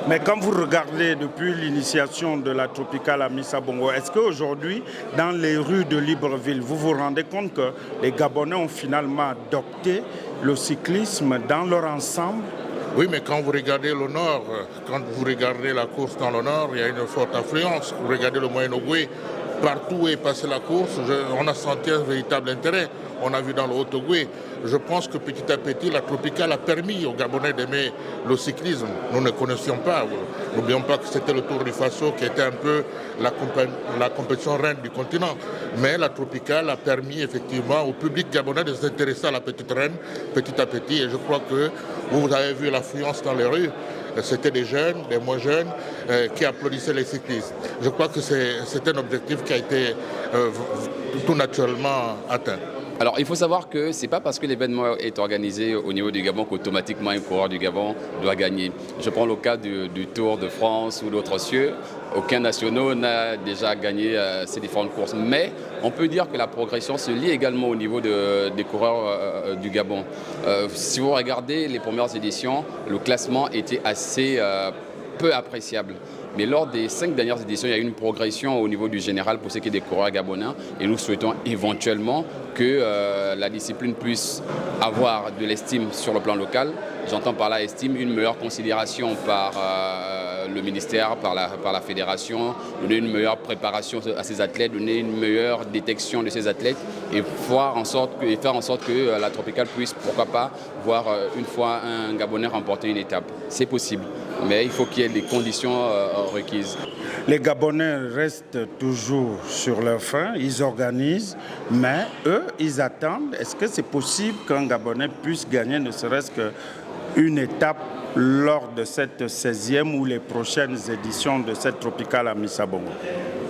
Mais quand vous regardez depuis l'initiation de la Tropicale Amissa Bongo, est-ce qu'aujourd'hui, dans les rues de Libreville, vous vous rendez compte que les Gabonais ont finalement adopté le cyclisme dans leur ensemble? Oui, mais quand vous regardez le nord, quand vous regardez la course dans le nord, il y a une forte influence. Vous regardez le Moyen-Ogooué, partout où est passée la course, on a senti un véritable intérêt. On a vu dans le Haut-Ogooué. Je pense que petit à petit, la Tropicale a permis aux Gabonais d'aimer le cyclisme. Nous ne connaissions pas. N'oublions pas que c'était le Tour du Faso qui était un peu la compétition reine du continent. Mais la Tropicale a permis effectivement au public gabonais de s'intéresser à la petite reine petit à petit. Et je crois que vous avez vu l'affluence dans les rues. C'était des jeunes, des moins jeunes qui applaudissaient les cyclistes. Je crois que c'est un objectif qui a été tout naturellement atteint. Alors il faut savoir que ce n'est pas parce que l'événement est organisé au niveau du Gabon qu'automatiquement un coureur du Gabon doit gagner. Je prends le cas du Tour de France ou d'autres cieux. Aucun national n'a déjà gagné ces différentes courses. Mais on peut dire que la progression se lie également au niveau des coureurs du Gabon. Si vous regardez les premières éditions, le classement était assez peu appréciable. Mais lors des 5 dernières éditions, il y a eu une progression au niveau du général pour ce qui est des coureurs gabonais. Et nous souhaitons éventuellement que la discipline puisse avoir de l'estime sur le plan local. J'entends par là estime, une meilleure considération par le ministère, par la fédération, donner une meilleure préparation à ces athlètes, donner une meilleure détection de ces athlètes et faire en sorte que la Tropicale puisse, pourquoi pas, voir une fois un Gabonais remporter une étape. C'est possible, mais il faut qu'il y ait les conditions requises. Les Gabonais restent toujours sur leur faim, ils organisent, mais eux, ils attendent. Est-ce que c'est possible qu'un Gabonais puisse gagner ne serait-ce qu'une étape lors de cette 16e ou les prochaines éditions de cette Tropicale Amissa Bongo?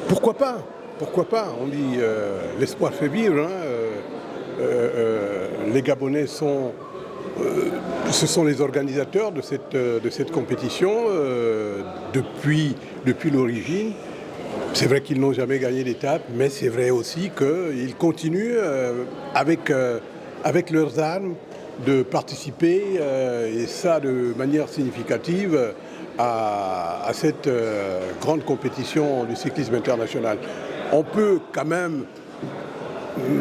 Pourquoi pas? Pourquoi pas? On dit l'espoir fait vivre. Les Gabonais ce sont les organisateurs de cette compétition depuis l'origine. C'est vrai qu'ils n'ont jamais gagné d'étape, mais c'est vrai aussi qu'ils continuent avec leurs armes de participer, et ça de manière significative, à cette grande compétition du cyclisme international. On peut quand même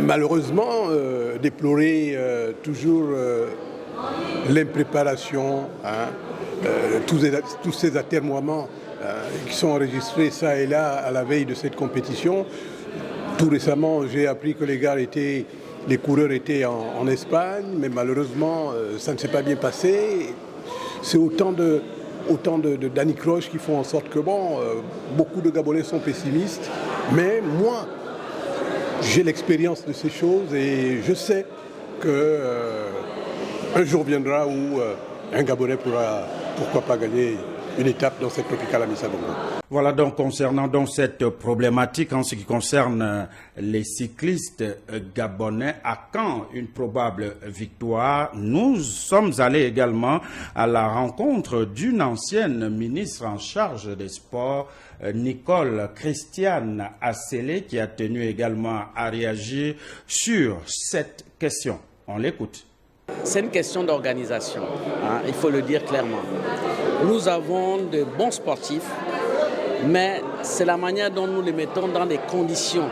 malheureusement déplorer toujours l'impréparation, tous ces atermoiements qui sont enregistrés ça et là à la veille de cette compétition. Tout récemment, j'ai appris que les coureurs étaient en Espagne, mais malheureusement, ça ne s'est pas bien passé. C'est autant d'anicroches qui font en sorte que, beaucoup de Gabonais sont pessimistes, mais moi, j'ai l'expérience de ces choses et je sais qu'un jour viendra où un Gabonais pourra, pourquoi pas, gagner une étape dans cette Tropicale Amissa Bongo. Voilà donc concernant cette problématique en ce qui concerne les cyclistes gabonais. À quand une probable victoire? Nous sommes allés également à la rencontre d'une ancienne ministre en charge des sports, Nicole Christiane Assélé, qui a tenu également à réagir sur cette question. On l'écoute. C'est une question d'organisation, il faut le dire clairement. Nous avons de bons sportifs, mais c'est la manière dont nous les mettons dans des conditions.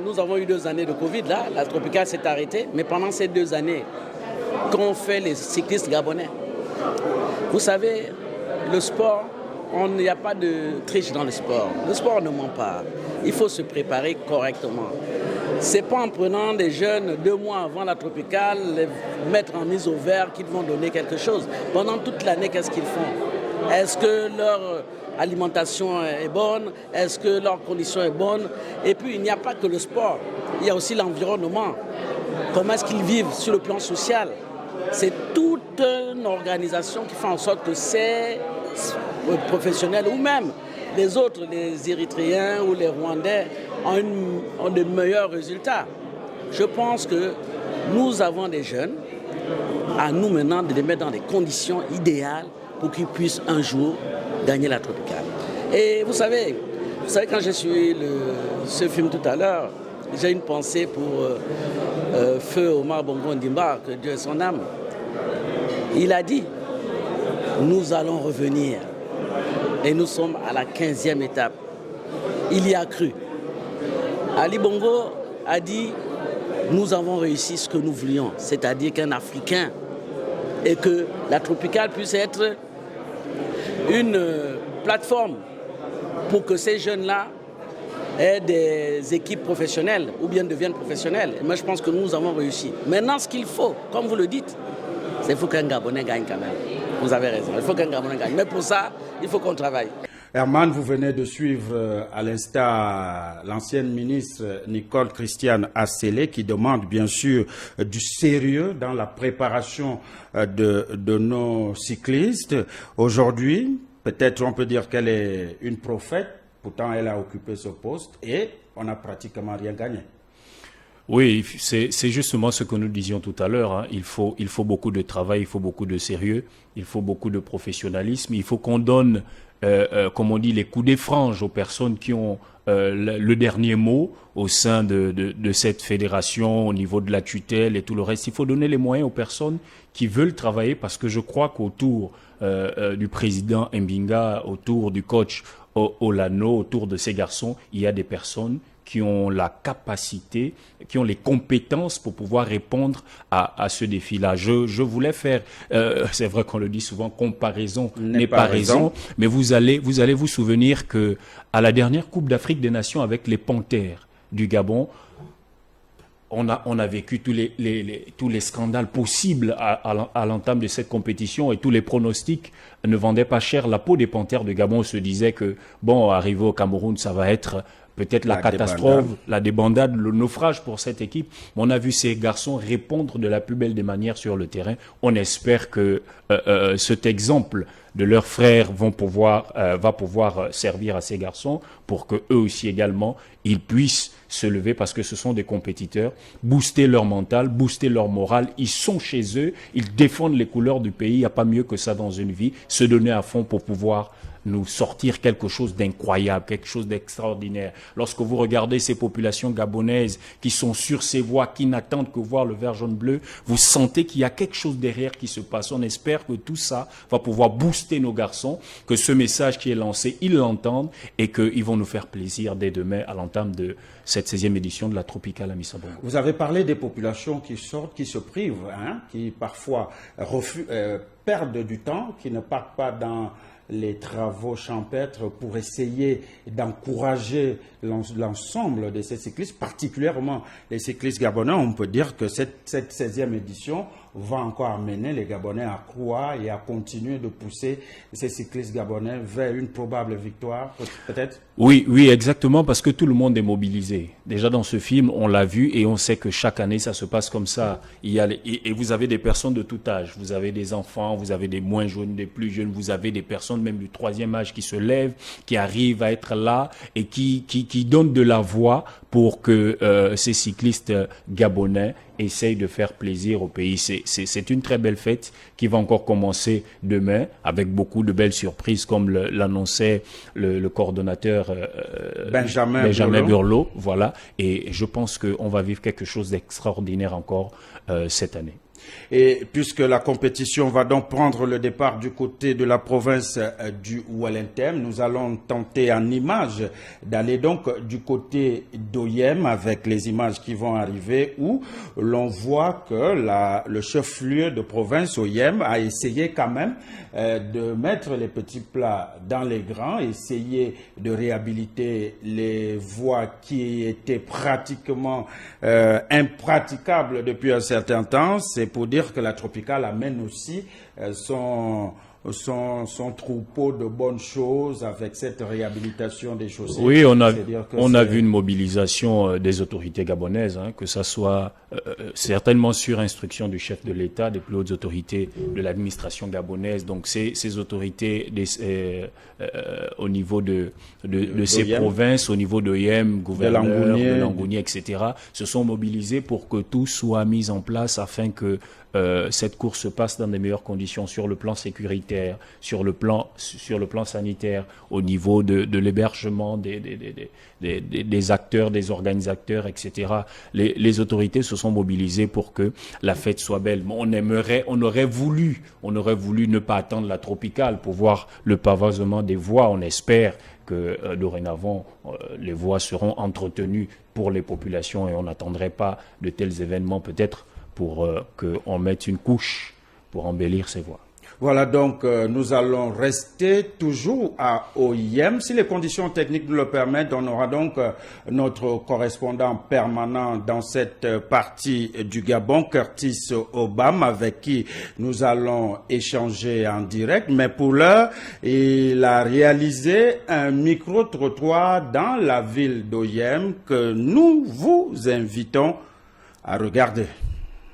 Nous avons eu 2 années de Covid, là, la Tropicale s'est arrêtée, mais pendant ces 2 années, qu'ont fait les cyclistes gabonais? Vous savez, le sport, il n'y a pas de triche dans le sport. Le sport ne ment pas. Il faut se préparer correctement. Ce n'est pas en prenant des jeunes 2 mois avant la Tropicale, les mettre en iso vert qu'ils vont donner quelque chose. Pendant toute l'année, qu'est-ce qu'ils font? Est-ce que alimentation est bonne? Est-ce que leur condition est bonne? Et puis, il n'y a pas que le sport, il y a aussi l'environnement. Comment est-ce qu'ils vivent sur le plan social? C'est toute une organisation qui fait en sorte que ces professionnels ou même les autres, les Érythréens ou les Rwandais, ont de meilleurs résultats. Je pense que nous avons des jeunes, à nous maintenant de les mettre dans des conditions idéales pour qu'ils puissent un jour gagner la tropicale. Et vous savez quand j'ai suivi ce film tout à l'heure, j'ai une pensée pour Feu Omar Bongo Ndimba, que Dieu ait son âme. Il a dit, nous allons revenir. Et nous sommes à la 15e étape. Il y a cru. Ali Bongo a dit, nous avons réussi ce que nous voulions, c'est-à-dire qu'un Africain, et que la tropicale puisse être une plateforme pour que ces jeunes-là aient des équipes professionnelles ou bien deviennent professionnels. Et moi, je pense que nous avons réussi. Maintenant, ce qu'il faut, comme vous le dites, c'est qu'il faut qu'un Gabonais gagne quand même. Vous avez raison, il faut qu'un Gabonais gagne. Mais pour ça, il faut qu'on travaille. Herman, vous venez de suivre à l'instant l'ancienne ministre Nicole Christiane Assélé qui demande bien sûr du sérieux dans la préparation de nos cyclistes. Aujourd'hui, peut-être on peut dire qu'elle est une prophète, pourtant elle a occupé ce poste et on n'a pratiquement rien gagné. Oui, c'est justement ce que nous disions tout à l'heure. Hein. Il faut beaucoup de travail, il faut beaucoup de sérieux, il faut beaucoup de professionnalisme. Il faut qu'on donne, comme on dit, les coups des franges aux personnes qui ont le dernier mot au sein de cette fédération, au niveau de la tutelle et tout le reste. Il faut donner les moyens aux personnes qui veulent travailler parce que je crois qu'autour du président Mbinga, autour du coach Olano, autour de ces garçons, il y a des personnes qui ont la capacité, qui ont les compétences pour pouvoir répondre à ce défi-là. Je voulais faire, c'est vrai qu'on le dit souvent, comparaison n'est pas raison, mais vous allez vous souvenir que à la dernière Coupe d'Afrique des Nations avec les Panthères du Gabon, on a vécu tous les scandales possibles à l'entame de cette compétition et tous les pronostics ne vendaient pas cher la peau des Panthères du Gabon. On se disait que, bon, arrivé au Cameroun, ça va être peut-être la catastrophe, la débandade, le naufrage pour cette équipe. On a vu ces garçons répondre de la plus belle des manières sur le terrain. On espère que cet exemple de leurs frères va pouvoir servir à ces garçons pour que eux aussi également, ils puissent se lever parce que ce sont des compétiteurs, booster leur mental, booster leur morale. Ils sont chez eux, ils défendent les couleurs du pays. Il n'y a pas mieux que ça dans une vie. Se donner à fond pour pouvoir nous sortir quelque chose d'incroyable, quelque chose d'extraordinaire. Lorsque vous regardez ces populations gabonaises qui sont sur ces voies, qui n'attendent que voir le vert, jaune, bleu, vous sentez qu'il y a quelque chose derrière qui se passe. On espère que tout ça va pouvoir booster nos garçons, que ce message qui est lancé, ils l'entendent et qu'ils vont nous faire plaisir dès demain à l'entame de cette 16e édition de la Tropicale Amissa Bongo. Vous avez parlé des populations qui sortent, qui se privent, qui parfois perdent du temps, qui ne partent pas dans les travaux champêtres pour essayer d'encourager l'ensemble de ces cyclistes, particulièrement les cyclistes gabonais. On peut dire que cette 16e édition va encore amener les Gabonais à croire et à continuer de pousser ces cyclistes gabonais vers une probable victoire, peut-être? Oui, exactement, parce que tout le monde est mobilisé. Déjà dans ce film, on l'a vu et on sait que chaque année, ça se passe comme ça. Et vous avez des personnes de tout âge. Vous avez des enfants, vous avez des moins jeunes, des plus jeunes, vous avez des personnes même du 3e âge qui se lèvent, qui arrivent à être là et qui donnent de la voix pour que ces cyclistes gabonais essayent de faire plaisir au pays. C'est une très belle fête qui va encore commencer demain avec beaucoup de belles surprises comme l'annonçait le coordonnateur Benjamin Burlot. Voilà. Et je pense qu'on va vivre quelque chose d'extraordinaire encore cette année. Et puisque la compétition va donc prendre le départ du côté de la province du Wellington, nous allons tenter en images d'aller donc du côté d'Oyem avec les images qui vont arriver où l'on voit que le chef-lieu de province Oyem a essayé quand même de mettre les petits plats dans les grands, essayer de réhabiliter les voies qui étaient pratiquement impraticables depuis un certain temps. C'est pour dire que la Tropicale amène aussi son son troupeau de bonnes choses avec cette réhabilitation des chaussées. Oui, on a vu une mobilisation des autorités gabonaises, hein, que ça soit certainement sur instruction du chef de l'État, des plus hautes autorités de l'administration gabonaise. Donc ces autorités au niveau de ces provinces, au niveau de Yem, gouverneur, de Langounié, etc., se sont mobilisés pour que tout soit mis en place afin que cette course se passe dans des meilleures conditions sur le plan sécuritaire, sur le plan sanitaire, au niveau de l'hébergement des acteurs, des organisateurs, etc. Les autorités se sont mobilisées pour que la fête soit belle. On aurait voulu ne pas attendre la tropicale pour voir le pavoisement des voies. On espère que dorénavant, les voies seront entretenues pour les populations et on n'attendrait pas de tels événements peut-être pour qu'on mette une couche pour embellir ces voies. Voilà, donc nous allons rester toujours à OIM. Si les conditions techniques nous le permettent, on aura donc notre correspondant permanent dans cette partie du Gabon, Curtis Obam, avec qui nous allons échanger en direct. Mais pour l'heure, il a réalisé un micro-trottoir dans la ville d'OIM que nous vous invitons à regarder.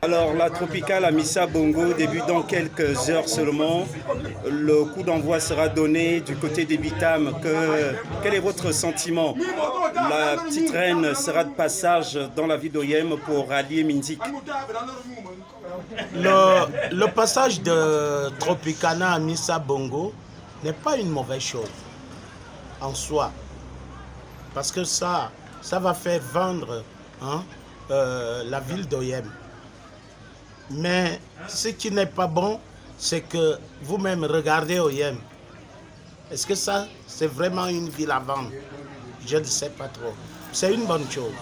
Alors la tropicale Amissa Bongo débute dans quelques heures seulement. Le coup d'envoi sera donné du côté des Bitam. Quel est votre sentiment? La petite reine sera de passage dans la ville d'Oyem pour rallier Minzik. Le passage de Tropicana à Amissa Bongo n'est pas une mauvaise chose en soi. Parce que ça va faire vendre la ville d'Oyem. Mais ce qui n'est pas bon, c'est que vous-même regardez Oyem. Est-ce que ça, c'est vraiment une ville à vendre? Je ne sais pas trop. C'est une bonne chose.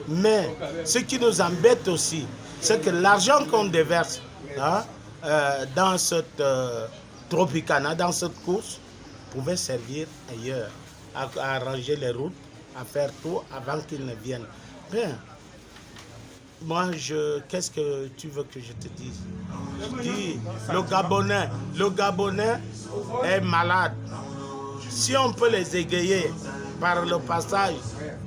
Mais ce qui nous embête aussi, c'est que l'argent qu'on déverse dans cette Tropicana, dans cette course, pouvait servir ailleurs, à arranger les routes, à faire tout avant qu'ils ne viennent. Bien. Moi, qu'est-ce que tu veux que je te dise? Je dis, le Gabonais est malade. Si on peut les égayer par le passage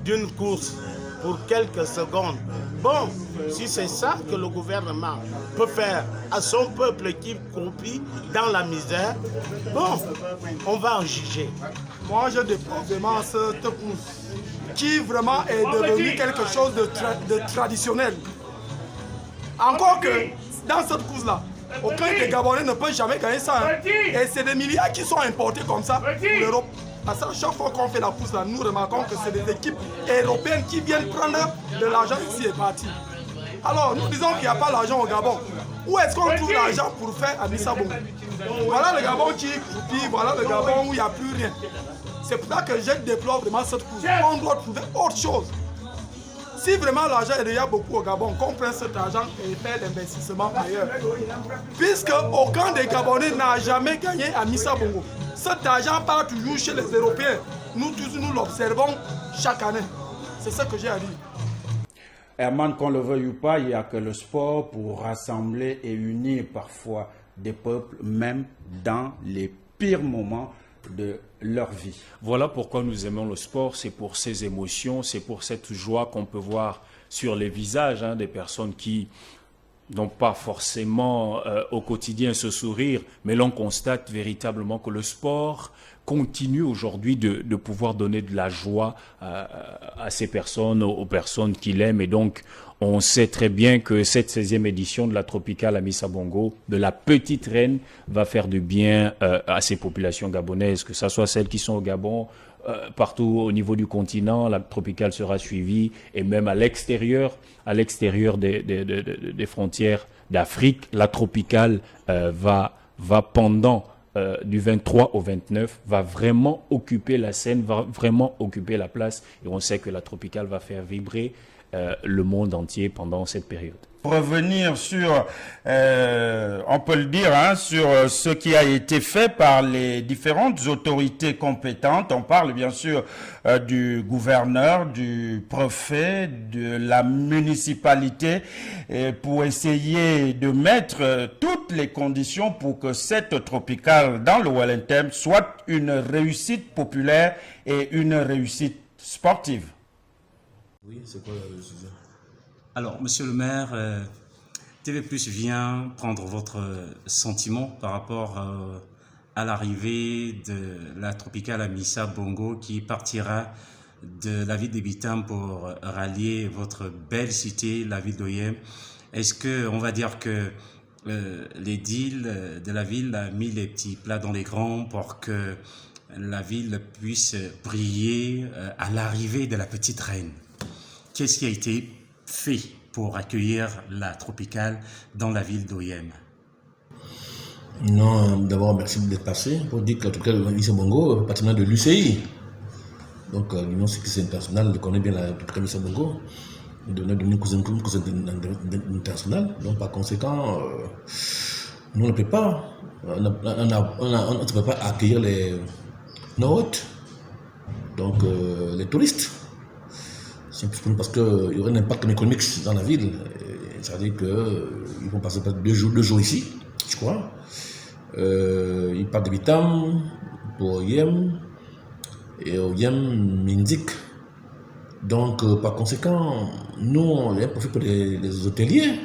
d'une course pour quelques secondes, bon, si c'est ça que le gouvernement peut faire à son peuple qui croupit dans la misère, bon, on va en juger. Moi, je déplore vraiment cette course qui vraiment est devenu quelque chose de traditionnel. Encore que dans cette course-là, aucun des Gabonais ne peut jamais gagner ça. Hein. Et c'est des milliards qui sont importés comme ça pour l'Europe. Parce qu'à chaque fois qu'on fait la course-là, nous remarquons que c'est des équipes européennes qui viennent prendre de l'argent ici et parti. Alors, nous disons qu'il n'y a pas l'argent au Gabon. Où est-ce qu'on trouve l'argent pour faire Amissa Bongo? Voilà le Gabon qui croupit, voilà le Gabon où il n'y a plus rien. C'est pour ça que je déplore vraiment cette course. On doit trouver autre chose. Si vraiment l'argent est déjà beaucoup au Gabon, qu'on prenne cet argent et faire l'investissement ailleurs. Puisque aucun des Gabonais n'a jamais gagné à Amissa Bongo. Cet argent part toujours chez les Européens. Nous tous, nous l'observons chaque année. C'est ce que j'ai à dire. Herman, qu'on le veuille ou pas, il n'y a que le sport pour rassembler et unir parfois des peuples, même dans les pires moments de leur vie. Voilà pourquoi nous aimons le sport, c'est pour ces émotions, c'est pour cette joie qu'on peut voir sur les visages des personnes qui n'ont pas forcément au quotidien ce sourire, mais l'on constate véritablement que le sport continue aujourd'hui de pouvoir donner de la joie à ces personnes, aux personnes qui l'aiment. Et donc, on sait très bien que cette 16e édition de la Tropicale Amissa Bongo, de la Petite Reine, va faire du bien à ces populations gabonaises, que ce soit celles qui sont au Gabon, partout au niveau du continent. La Tropicale sera suivie, et même à l'extérieur des frontières d'Afrique, la Tropicale va pendant du 23 au 29, va vraiment occuper la scène, va vraiment occuper la place. Et on sait que la Tropicale va faire vibrer le monde entier pendant cette période. Revenir sur, on peut le dire, sur ce qui a été fait par les différentes autorités compétentes. On parle bien sûr du gouverneur, du préfet, de la municipalité, pour essayer de mettre toutes les conditions pour que cette tropicale dans le Wellington soit une réussite populaire et une réussite sportive. Oui, c'est quoi le sujet? Alors, monsieur le maire, TV+ vient prendre votre sentiment par rapport à l'arrivée de la tropicale Amissa Bongo qui partira de la ville de Bitam pour rallier votre belle cité, la ville d'Oyem. Est-ce qu'on va dire que l'édile de la ville a mis les petits plats dans les grands pour que la ville puisse briller à l'arrivée de la petite reine? Qu'est-ce qui a été fait pour accueillir la tropicale dans la ville d'Oyem? Non, d'abord merci d'être passé pour dire que la tropicale Amissa Bongo est patrimoine de l'UCI. Donc l'Union cycliste internationale connaît bien la tropicale Amissa Bongo, de notre cousin international. Donc par conséquent, nous on ne peut pas, on ne peut pas accueillir nos hôtes, donc les touristes. Simplement parce qu'il y aurait un impact économique dans la ville. C'est-à-dire qu'ils vont passer deux jours ici, je crois. Ils partent de Bitam pour Oyem et Oyem Mindik. Donc, par conséquent, nous, on a profité pour les hôteliers,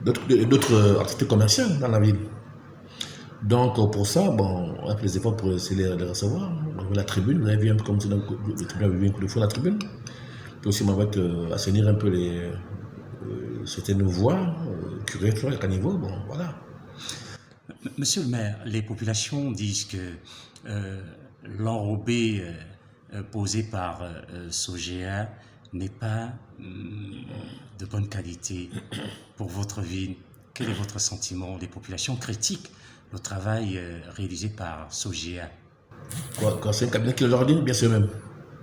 d'autres activités commerciales dans la ville. Donc, pour ça, bon, on a fait des efforts pour essayer de les recevoir. On a la tribune, vous avez vu un peu comme si le tribunal avait vu un coup de feu la tribune. Aussi, on va assainir un peu certaines voies, curer le caniveau, bon, voilà. Monsieur le maire, les populations disent que l'enrobé posé par Sogea n'est pas de bonne qualité pour votre ville. Quel est votre sentiment? Les populations critiquent le travail réalisé par Sogea. Quoi, c'est un cabinet qui leur dit, bien sûr même.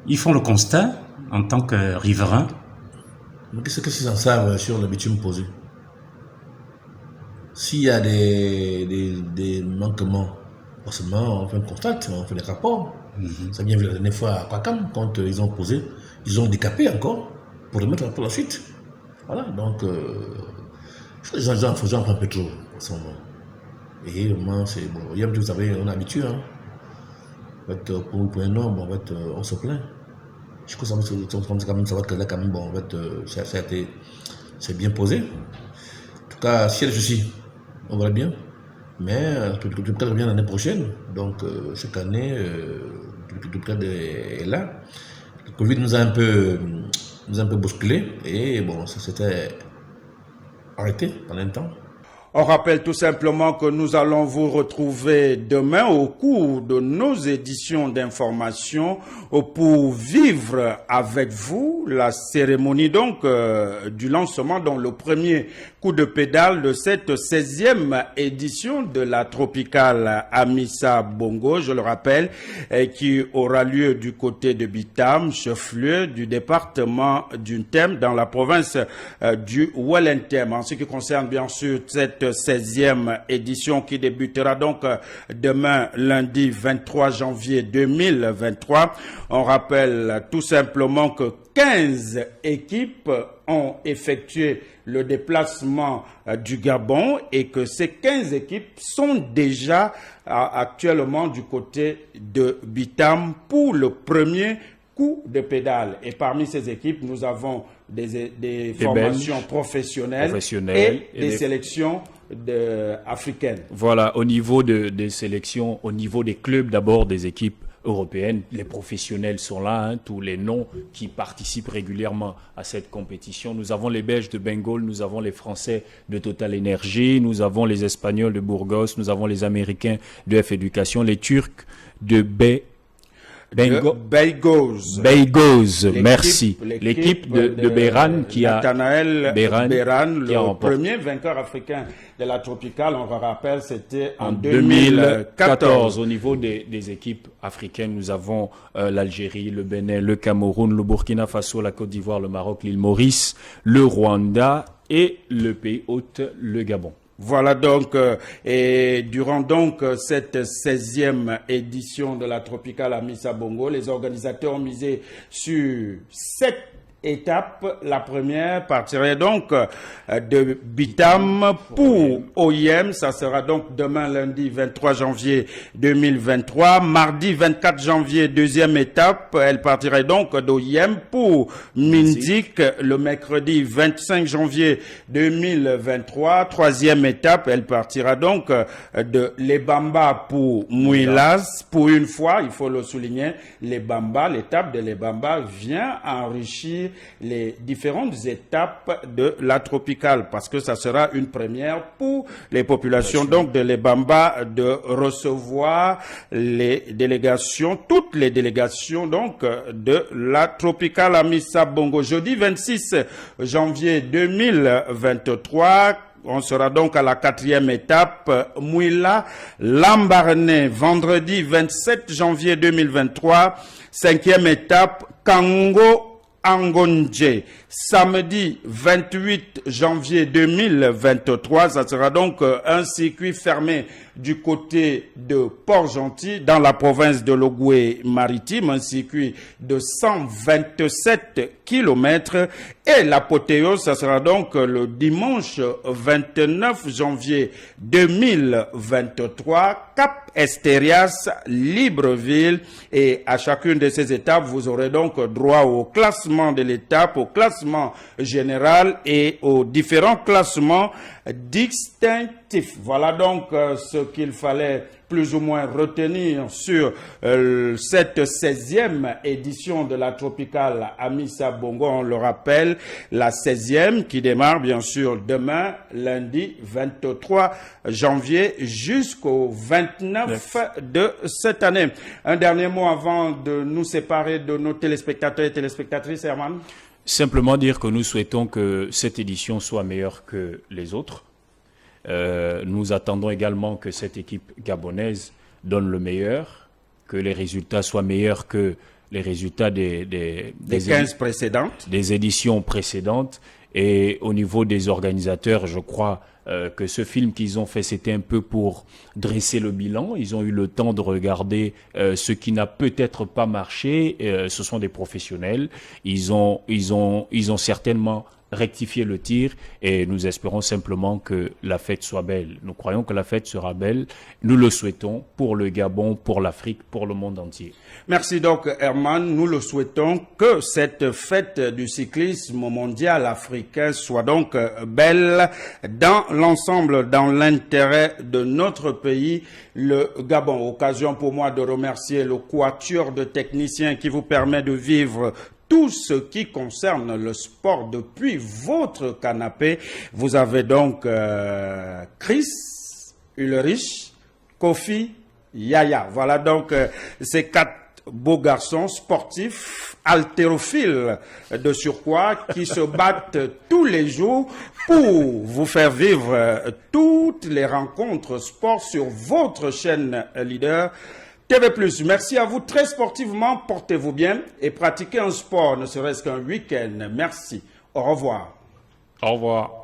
Ils font le constat en tant que riverains. Mais qu'est-ce qu'ils en savent sur le bitume posé? S'il y a des manquements, forcément on fait un constat, on fait des rapports. Ça vient vu la dernière fois à Kwakam, quand ils ont posé, ils ont décapé encore pour remettre pour la suite. Voilà, donc les gens font un peu trop en ce moment. Et moi, c'est bon, vous savez, on est habitué. En fait, pour un nombre, en fait, on se plaint. Je crois que ça va que là, quand même, bon, en fait, c'est bien posé. En tout cas, si il y a des soucis, on verra bien. Mais tout le cas revient l'année prochaine. Donc, cette année, tout le cas est là. Le Covid nous a un peu bousculé. Et bon, ça s'était arrêté pendant un temps. On rappelle tout simplement que nous allons vous retrouver demain au cours de nos éditions d'information pour vivre avec vous la cérémonie donc du lancement, dans le premier coup de pédale de cette 16e édition de la tropicale Amissa Bongo, je le rappelle, qui aura lieu du côté de Bitam, chef-lieu du département du Tem dans la province du Wellington. En ce qui concerne bien sûr cette 16e édition qui débutera donc demain lundi 23 janvier 2023. On rappelle tout simplement que 15 équipes ont effectué le déplacement du Gabon et que ces 15 équipes sont déjà actuellement du côté de Bitam pour le premier coup de pédale. Et parmi ces équipes, nous avons des formations Belges, professionnelles et des sélections africaines. Voilà, au niveau des sélections, au niveau des clubs d'abord, des équipes européennes, les professionnels sont là, tous les noms qui participent régulièrement à cette compétition. Nous avons les Belges de Bengol, nous avons les Français de Total Energy, nous avons les Espagnols de Burgos, nous avons les Américains de F Education, les Turcs de B. Beigos. Merci. L'équipe de Béran qui a Nathanaël Béran, qui a le remporté. premier vainqueur africain de la tropicale, on le rappelle, c'était en 2014. Au niveau des équipes africaines, nous avons l'Algérie, le Bénin, le Cameroun, le Burkina Faso, la Côte d'Ivoire, le Maroc, l'île Maurice, le Rwanda et le pays hôte, le Gabon. Voilà donc, et durant donc cette 16e édition de la Tropicale Amissa Bongo, les organisateurs ont misé sur 7 étapes. La première partirait donc de Bitam pour OIM. Ça sera donc demain lundi 23 janvier 2023. Mardi 24 janvier, deuxième étape. Elle partirait donc d'OIM pour Mindik le mercredi 25 janvier 2023. Troisième étape, elle partira donc de Lebamba pour Mouilas. Pour une fois, il faut le souligner, Lebamba, l'étape de Lebamba vient enrichir les différentes étapes de la tropicale parce que ça sera une première pour les populations donc de Lebamba de recevoir les délégations, toutes les délégations donc de la tropicale Amissa Bongo. Jeudi 26 janvier 2023, on sera donc à la 4e étape, Mouila Lambaréné, vendredi 27 janvier 2023, 5e étape, Kango Angonje, samedi 28 janvier 2023, ça sera donc un circuit fermé du côté de Port-Gentil dans la province de l'Ogooué-Maritime, un circuit de 127 km et l'apothéose, ça sera donc le dimanche 29 janvier 2023, Cap Esterias, Libreville, et à chacune de ces étapes, vous aurez donc droit au classement de l'étape, au classement général et aux différents classements distinctifs. Voilà donc ce qu'il fallait plus ou moins retenir sur cette 16e édition de la Tropicale Amissa Bongo. On le rappelle, la 16e qui démarre bien sûr demain, lundi 23 janvier jusqu'au 29 de cette année. Un dernier mot avant de nous séparer de nos téléspectateurs et téléspectatrices, Herman. Simplement dire que nous souhaitons que cette édition soit meilleure que les autres. Nous attendons également que cette équipe gabonaise donne le meilleur, que les résultats soient meilleurs que les résultats des 15 précédentes, des éditions précédentes. Et au niveau des organisateurs, je crois que ce film qu'ils ont fait, c'était un peu pour dresser le bilan. Ils ont eu le temps de regarder ce qui n'a peut-être pas marché. Ce sont des professionnels. Ils ont certainement rectifier le tir et nous espérons simplement que la fête soit belle. Nous croyons que la fête sera belle. Nous le souhaitons pour le Gabon, pour l'Afrique, pour le monde entier. Merci donc Herman. Nous le souhaitons que cette fête du cyclisme mondial africain soit donc belle dans l'ensemble, dans l'intérêt de notre pays, le Gabon. Occasion pour moi de remercier le quatuor de techniciens qui vous permet de vivre tout ce qui concerne le sport depuis votre canapé. Vous avez donc Chris, Ulrich, Kofi, Yaya. Voilà donc ces 4 beaux garçons sportifs, haltérophiles de surcroît, qui se battent tous les jours pour vous faire vivre toutes les rencontres sport sur votre chaîne leader TV+. Merci à vous très sportivement, portez-vous bien et pratiquez un sport, ne serait-ce qu'un week-end. Merci. Au revoir. Au revoir.